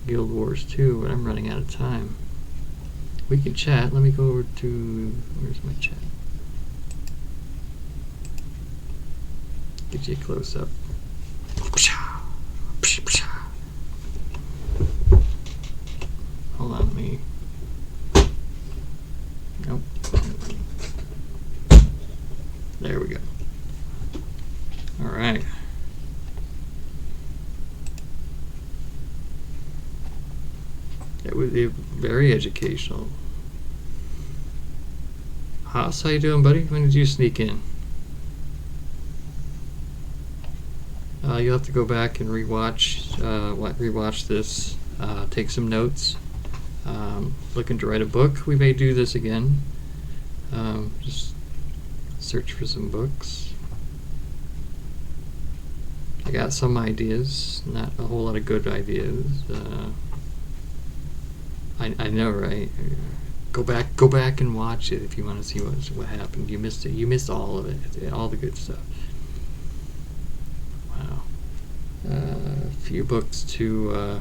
Guild Wars 2, but I'm running out of time. We can chat. Let me go over to... Where's my chat? Get you a close up. Hold on, me. Nope. There we go. All right. It was very educational. Haas, how you doing, buddy? When did you sneak in? You'll have to go back and rewatch this. Take some notes. Looking to write a book. We may do this again. Just search for some books. I got some ideas, not a whole lot of good ideas. I know, right? Go back and watch it if you want to see what happened. You missed it. You missed all of it. All the good stuff. Wow. A few books to.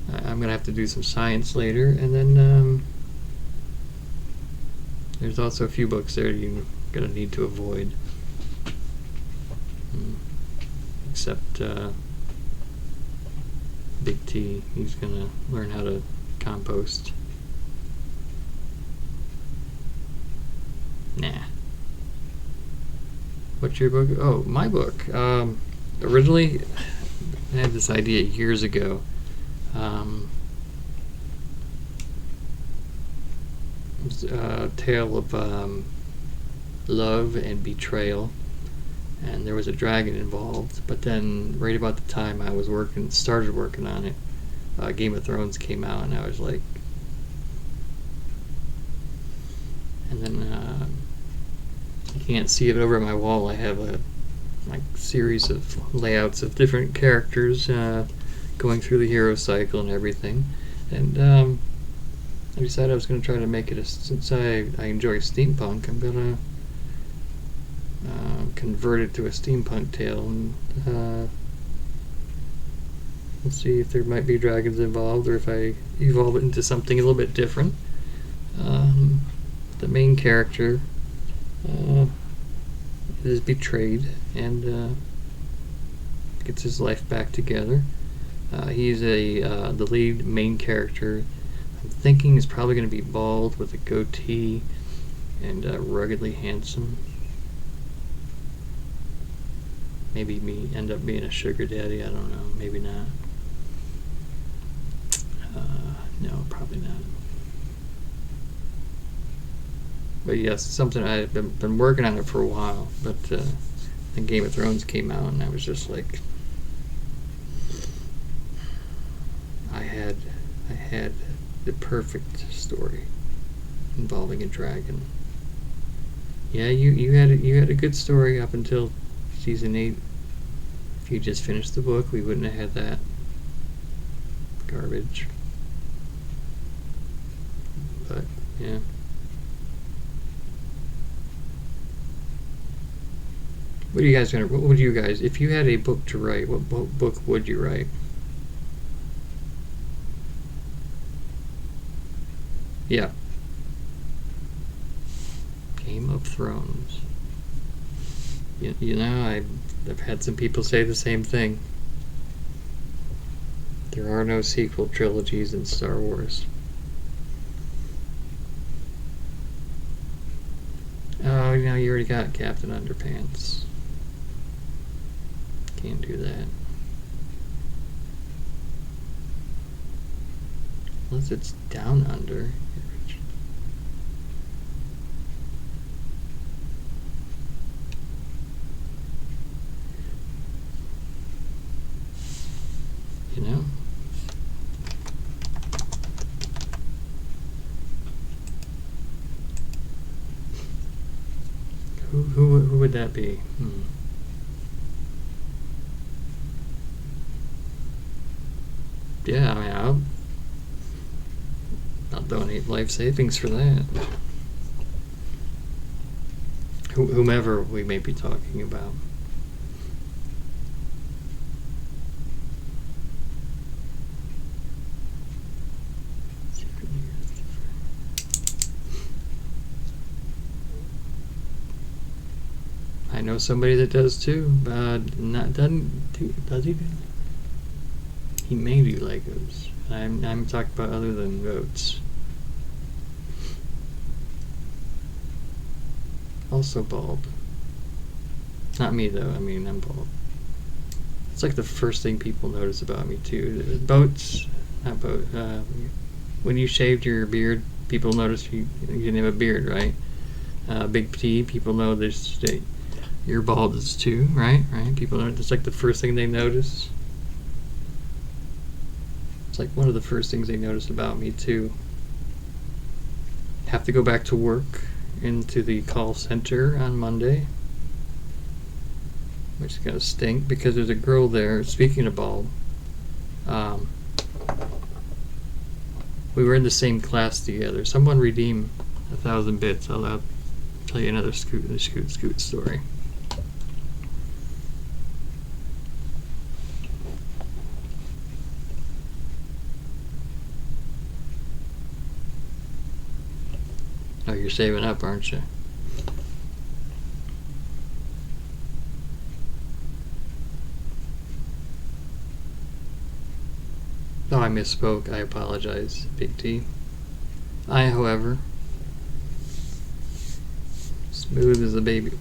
I'm gonna have to do some science later, and then there's also a few books there you're gonna need to avoid. Except Big T, he's gonna learn how to compost. Nah. What's your book? Oh, my book. Originally, I had this idea years ago. It was a tale of love and betrayal, and there was a dragon involved. But then, right about the time I was started working on it, Game of Thrones came out, and I was like, and then you can't see it over my wall. I have a series of layouts of different characters going through the hero cycle and everything, and I decided I was going to try to make it since I enjoy steampunk, I'm gonna convert it to a steampunk tale, and let's see if there might be dragons involved, or if I evolve it into something a little bit different. The main character is betrayed and gets his life back together. He's the lead main character. I'm thinking he's probably going to be bald with a goatee and ruggedly handsome. Maybe end up being a sugar daddy. I don't know. Maybe not. No, probably not. But yes, something I've been working on it for a while. But then Game of Thrones came out, and I was just like, had the perfect story involving a dragon. Yeah, you had a good story up until season 8. If you just finished the book, we wouldn't have had that garbage. But yeah. What would you guys, if you had a book to write, what book would you write? Yeah. Game of Thrones. You know, I've had some people say the same thing. There are no sequel trilogies in Star Wars. Oh, you know, you already got Captain Underpants. Can't do that. Unless it's Down Under. You know? Who would that be? Yeah, I mean, I'll donate life savings for that. Whomever we may be talking about. I know somebody that does too, but does he? He may do Legos. I'm talking about other than goats. Also bald. Not me though. I mean, I'm bald. It's like the first thing people notice about me too. When you shaved your beard, people notice you didn't have a beard, right? Big T, people know you're bald too, right? Right? People know it's like the first thing they notice. It's like one of the first things they noticed about me too. Have to go back to work into the call center on Monday, which is gonna stink because there's a girl there. Speaking of bald, we were in the same class together. Someone redeem 1,000 bits. I'll tell you another scoot story. Oh, you're saving up, aren't you? Oh, I misspoke. I apologize, Big T. I, however, smooth as a baby.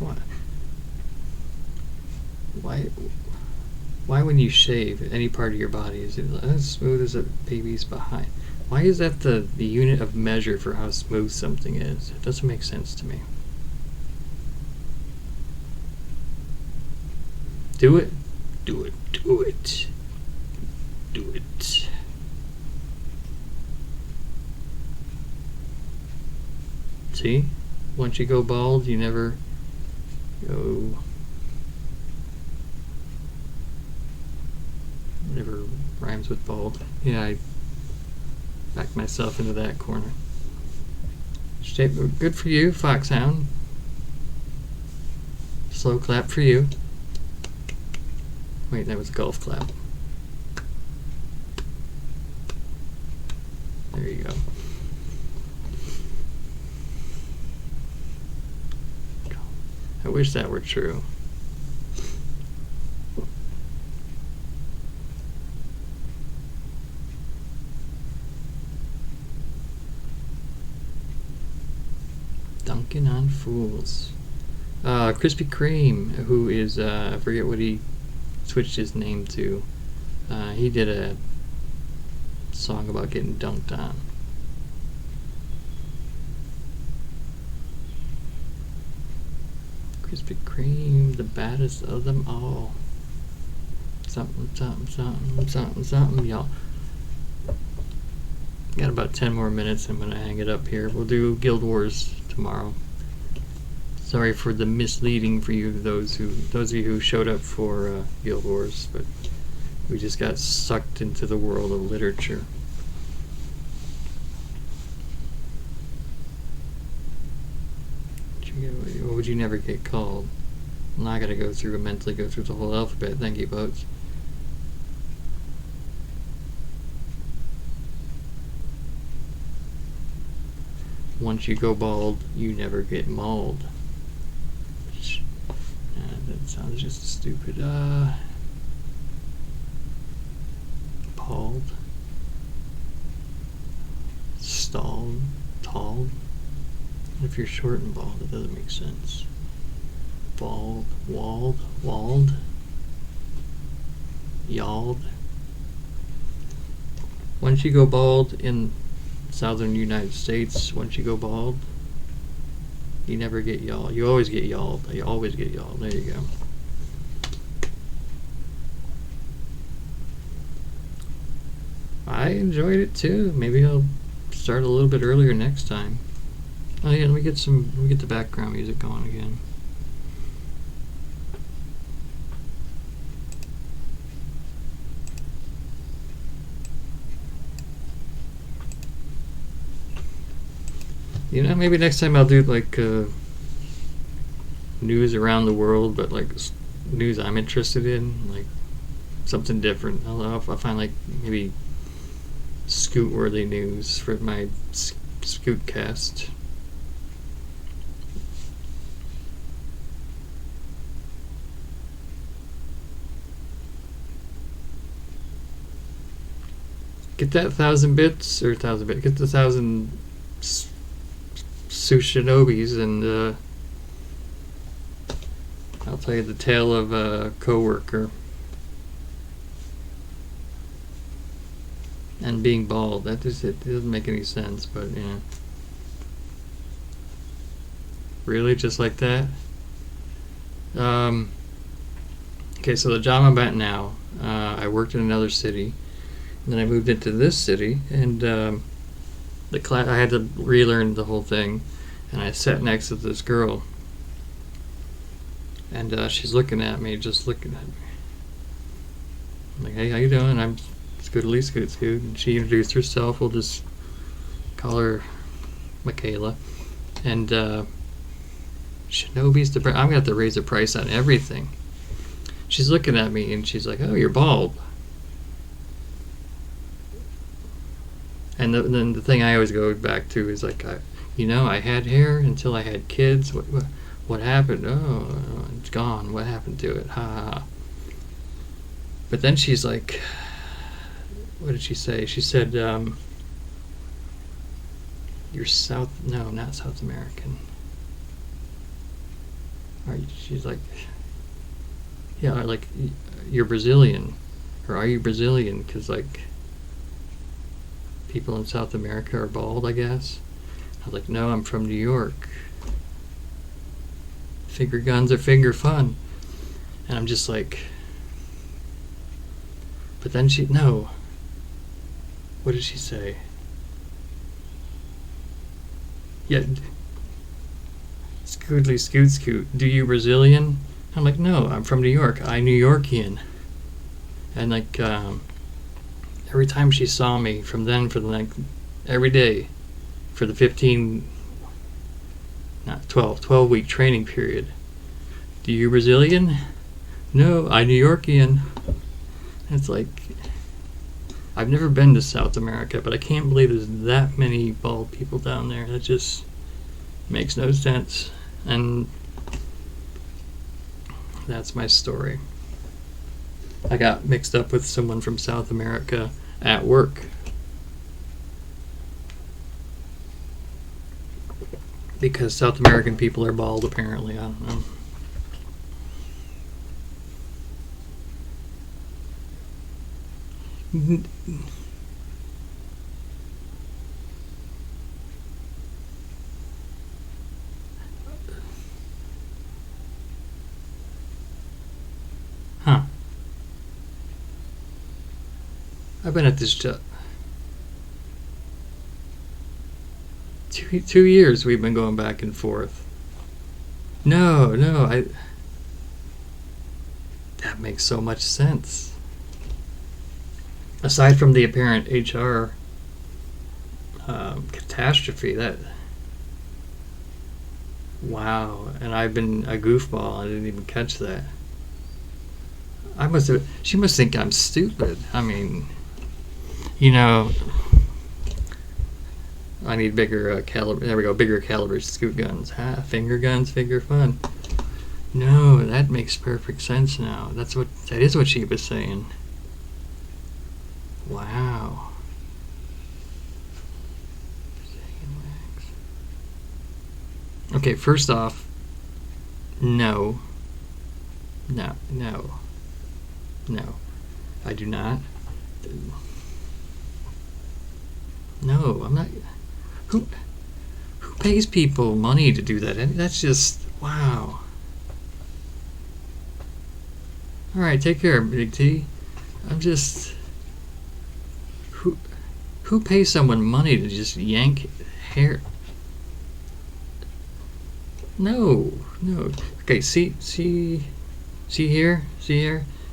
Why when you shave any part of your body is it as smooth as a baby's behind? Why is that the unit of measure for how smooth something is? It doesn't make sense to me. Do it. Do it. Do it. Do it. See? Once you go bald, you never go... Whatever rhymes with bald. Yeah, I backed myself into that corner. Good for you, Foxhound. Slow clap for you. Wait, that was a golf clap. There you go. I wish that were true. Dunking on Fools. Krispy Kreme, who is, I forget what he switched his name to. He did a song about getting dunked on. Krispy Kreme, the baddest of them all. Something, something, something, something, something, y'all. Got about 10 more minutes. I'm gonna hang it up here. We'll do Guild Wars tomorrow. Sorry for the misleading for you, those of you who showed up for Guild Wars, but we just got sucked into the world of literature. What would you never get called? Well, I gotta mentally go through the whole alphabet. Thank you, Boats. Once you go bald, you never get mauled. That sounds just stupid. Bald. Stalled. Tall. If you're short and bald, it doesn't make sense. Bald. Walled. Walled. Yalled. Once you go bald in southern United States, once you go bald, you never get y'all. You always get y'all. You always get y'all. There you go. I enjoyed it too. Maybe I'll start a little bit earlier next time. Oh yeah, let me get the background music going again. You know, maybe next time I'll do like news around the world, but like news I'm interested in, like something different. I'll find like maybe Scoot-worthy news for my Scootcast. Get that 1,000 bits, or 1,000 bits, get the 1,000 Sushinobis, and I'll tell you the tale of a coworker and being bald. That just, it doesn't make any sense, but yeah. Really, just like that? Okay, so the job I'm at now, I worked in another city, and then I moved into this city, and the class, I had to relearn the whole thing, and I sat next to this girl, and she's looking at me, just looking at me. I'm like, hey, how you doing? I'm Scootily Scoot Scoot. And she introduced herself. We'll just call her Michaela. And Shinobi's the I'm gonna have to raise the price on everything. She's looking at me, and she's like, oh, you're bald. And then the thing I always go back to is like, I had hair until I had kids. What happened? Oh, it's gone. What happened to it? Ha ha ha. But then she's like, what did she say? She said, you're not South American. She's like, yeah, like, you're Brazilian. Or are you Brazilian? Because, like, people in South America are bald, I guess. I was like, no, I'm from New York. Finger guns are finger fun. And I'm just like, but then no. What did she say? Yeah, Scootly Scoot Scoot, do you Brazilian? I'm like, no, I'm from New York. I New Yorkian. And like, every time she saw me from then for the like every day for the 12 week training period. Do you Brazilian? No, I New Yorkian. It's like, I've never been to South America, but I can't believe there's that many bald people down there. That just makes no sense. And that's my story. I got mixed up with someone from South America at work. Because South American people are bald, apparently. I don't know. Huh. I've been at this job. 2 years we've been going back and forth. No, that makes so much sense. Aside from the apparent HR catastrophe, wow, and I've been a goofball. I didn't even catch that. She must think I'm stupid. I mean, I need bigger caliber. There we go, bigger caliber scoot guns. Finger guns, finger fun. No, that makes perfect sense now. That is what she was saying. Wow. Okay, first off, no, I do not. No, I'm not. Who pays people money to do that? That's just, wow. All right, take care, Big T. I'm just. Who pays someone money to just yank hair? No. Okay, see here?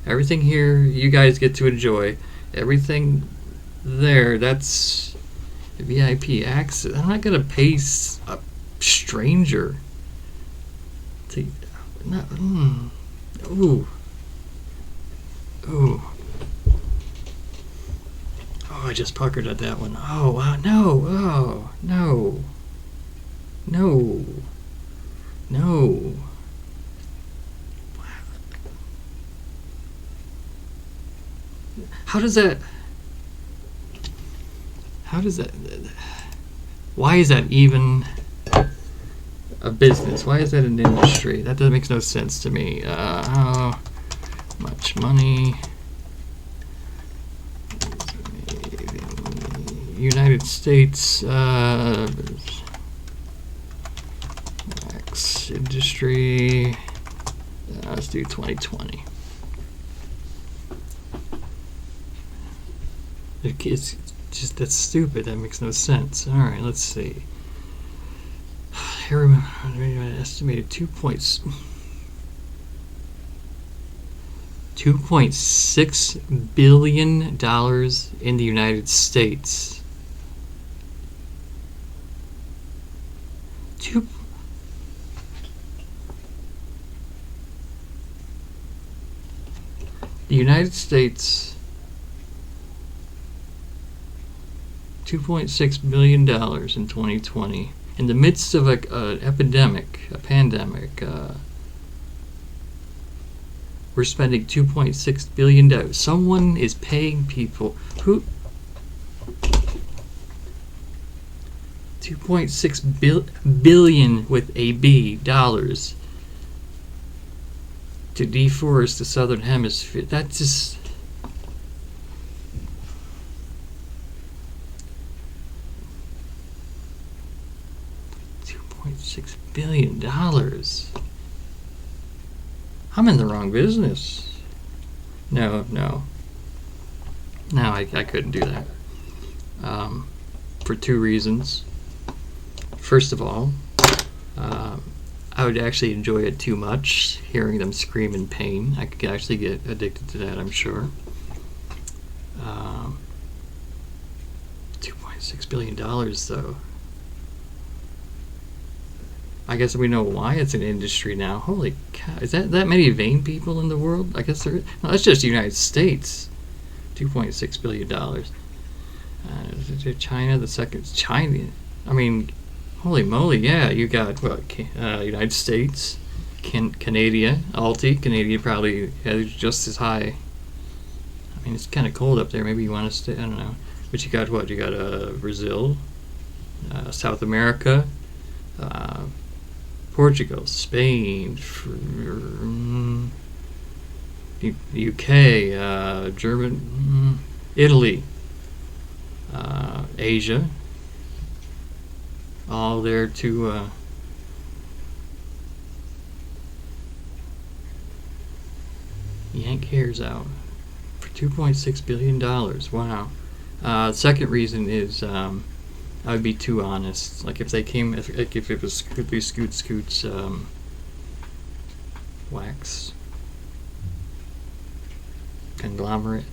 Everything here you guys get to enjoy. Everything there, that's VIP access. I'm not gonna pay a stranger to. No, ooh. Oh, I just puckered at that one. Oh, wow, no. Oh, no. How does that, why is that even a business? Why is that an industry? That makes no sense to me. How much money? United States X industry. Let's do 2020. It's just, that's stupid. That makes no sense. All right, let's see. Here, estimated $2.6 billion in the United States. The United States, $2.6 billion in 2020, in the midst of an epidemic, a pandemic. We're spending $2.6 billion. Someone is paying people who. 2.6 billion with a B dollars to deforest the southern hemisphere. That's just. $2.6 billion. I'm in the wrong business. No, I couldn't do that. For two reasons. First of all, I would actually enjoy it too much, hearing them scream in pain. I could actually get addicted to that, I'm sure. $2.6 billion, though. I guess we know why it's an industry now. Holy cow. Is that many vain people in the world? I guess there is. No, that's just the United States. $2.6 billion. China, the second. China. I mean, holy moly, yeah. You got, what, United States, Canada, Canada probably has just as high. I mean, it's kind of cold up there. Maybe you want to stay, I don't know. But you got what? You got Brazil, South America, Portugal, Spain, UK, German, Italy, Asia, all there to yank hairs out for $2.6 billion. Wow. Second reason is I would be too honest. Like if they came, if it was could be Scoot's wax conglomerate.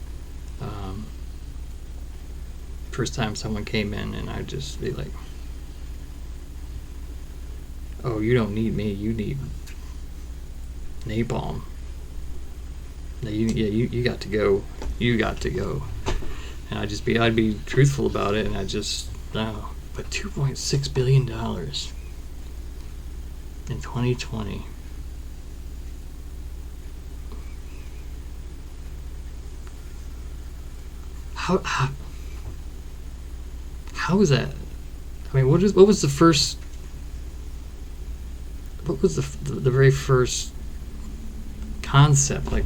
First time someone came in, and I'd just be like, "Oh, you don't need me. You need napalm. You got to go. You got to go." And I'd be truthful about it, and I just no. But $2.6 billion in 2020. How was that? I mean, what was the first? What was the very first concept? Like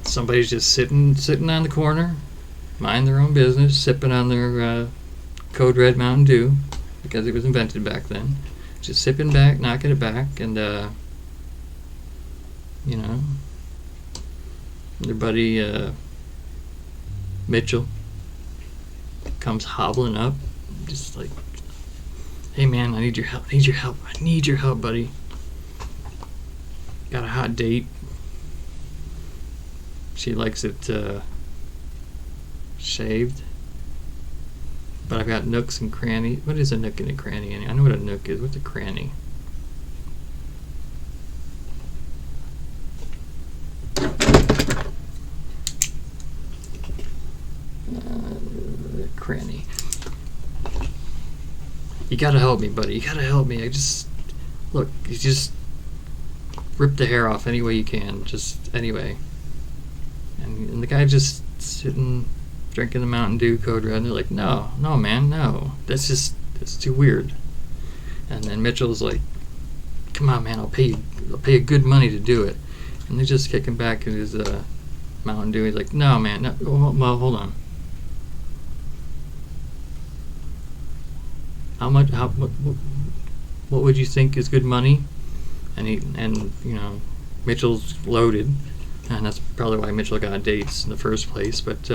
somebody's just sitting on the corner, mind their own business, sipping on their Code Red Mountain Dew, because it was invented back then. Just sipping back, knocking it back, and you know, their buddy Mitchell comes hobbling up, just like, "Hey man, I need your help. I need your help, buddy. Got a hot date. She likes it shaved, but I've got nooks and crannies." What is a nook and a cranny? I know what a nook is. What's a cranny? Cranny. "You gotta help me, buddy. You gotta help me. You just rip the hair off any way you can. Just anyway." And the guy just sitting, drinking the Mountain Dew Code Red, and they're like, no, man, no. That's too weird. And then Mitchell's like, "Come on, man, I'll pay you good money to do it." And they just kick him back in his Mountain Dew. He's like, "No, man, no. Well, hold on. What would you think is good money?" And you know, Mitchell's loaded, and that's probably why Mitchell got dates in the first place. But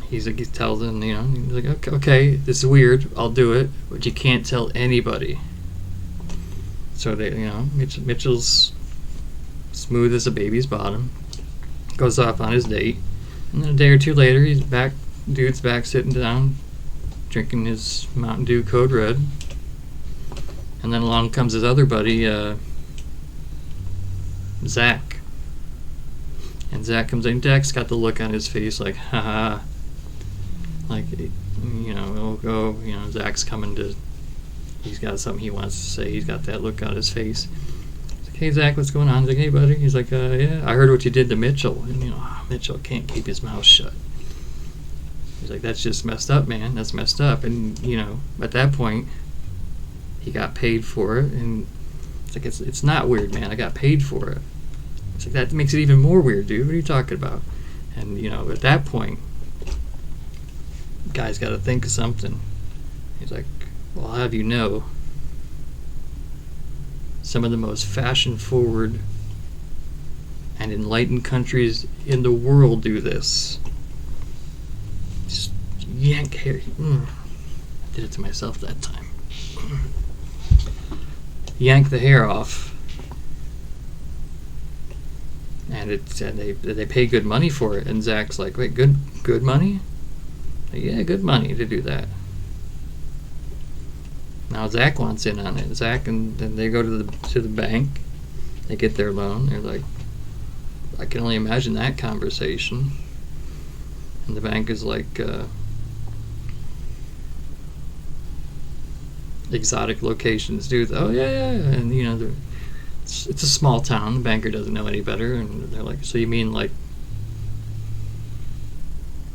he tells them, you know, he's like, okay, this is weird. I'll do it, but you can't tell anybody. So they, you know, Mitchell's smooth as a baby's bottom, goes off on his date, and then a day or two later, dude's back sitting down, drinking his Mountain Dew Code Red, and then along comes his other buddy, Zach. And Zach comes in. Zach's got the look on his face like, haha. Like, you know, you know, Zach's coming to, he's got something he wants to say. He's got that look on his face. He's like, "Hey, Zach, what's going on?" He's like, "Hey, buddy." He's like, "Yeah, I heard what you did to Mitchell." And, you know, Mitchell can't keep his mouth shut. He's like, "That's just messed up, man. That's messed up." And, you know, at that point, he got paid for it. And it's like, it's not weird, man. I got paid for it. It's like, that makes it even more weird, dude. What are you talking about? And, you know, at that point, the guy's got to think of something. He's like, "Well, I'll have you know, some of the most fashion-forward and enlightened countries in the world do this. Just yank hair." I did it to myself that time. Yank the hair off, and they pay good money for it. And Zach's like, "Wait, good money?" Like, "Yeah, good money to do that." Now Zach wants in on it. Zach, and then they go to the bank. They get their loan. They're like, I can only imagine that conversation. And the bank is like, exotic locations, dude. "Oh yeah," and you know, it's a small town. The banker doesn't know any better, and they're like, "So you mean like,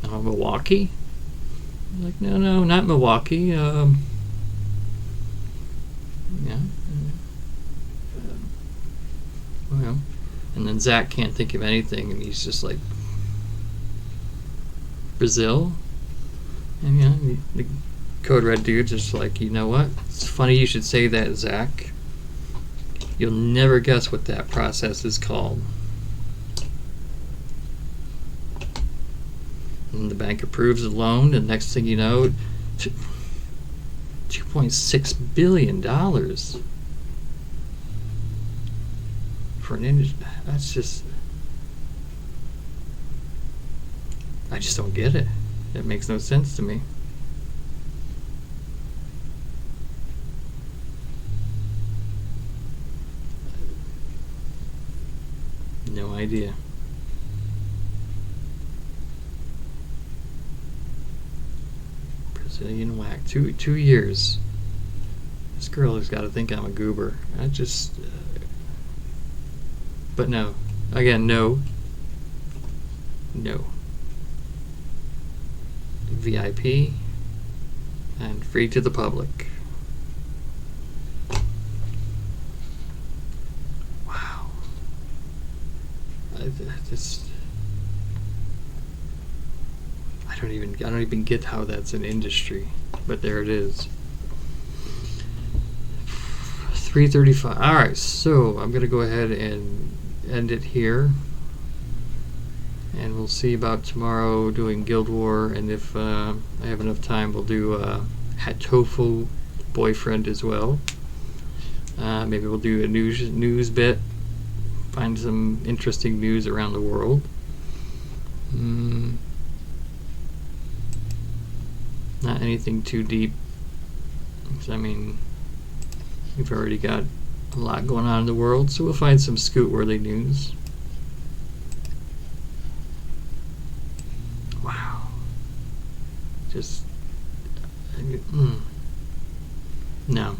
Milwaukee?" I'm like, no, not Milwaukee. Yeah. Well, and then Zach can't think of anything, and he's just like, "Brazil?" And you know, the Code Red dude's just like, "You know what? It's funny you should say that, Zach. You'll never guess what that process is called." the bank approves the loan, and next thing you know, $2.6 billion for an industry. That's just, I just don't get it. It makes no sense to me. No idea. Brazilian whack. 2 years. This girl has got to think I'm a goober. I just. But no. Again, no. No. VIP and free to the public. Wow. I don't even get how that's an industry, but there it is. 3:35. All right, so I'm gonna go ahead and end it here, and we'll see about tomorrow doing Guild War, and if I have enough time, we'll do Hatofu Boyfriend as well. Maybe we'll do a news bit, find some interesting news around the world. Not anything too deep. I mean, we've already got a lot going on in the world, so we'll find some scoot-worthy news. Wow. Just, no.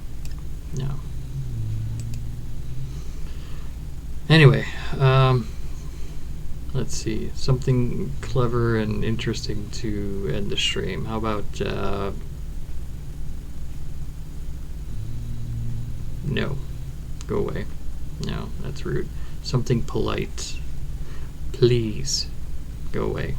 Anyway, let's see, something clever and interesting to end the stream. How about, no, go away. No, that's rude. Something polite. Please, go away.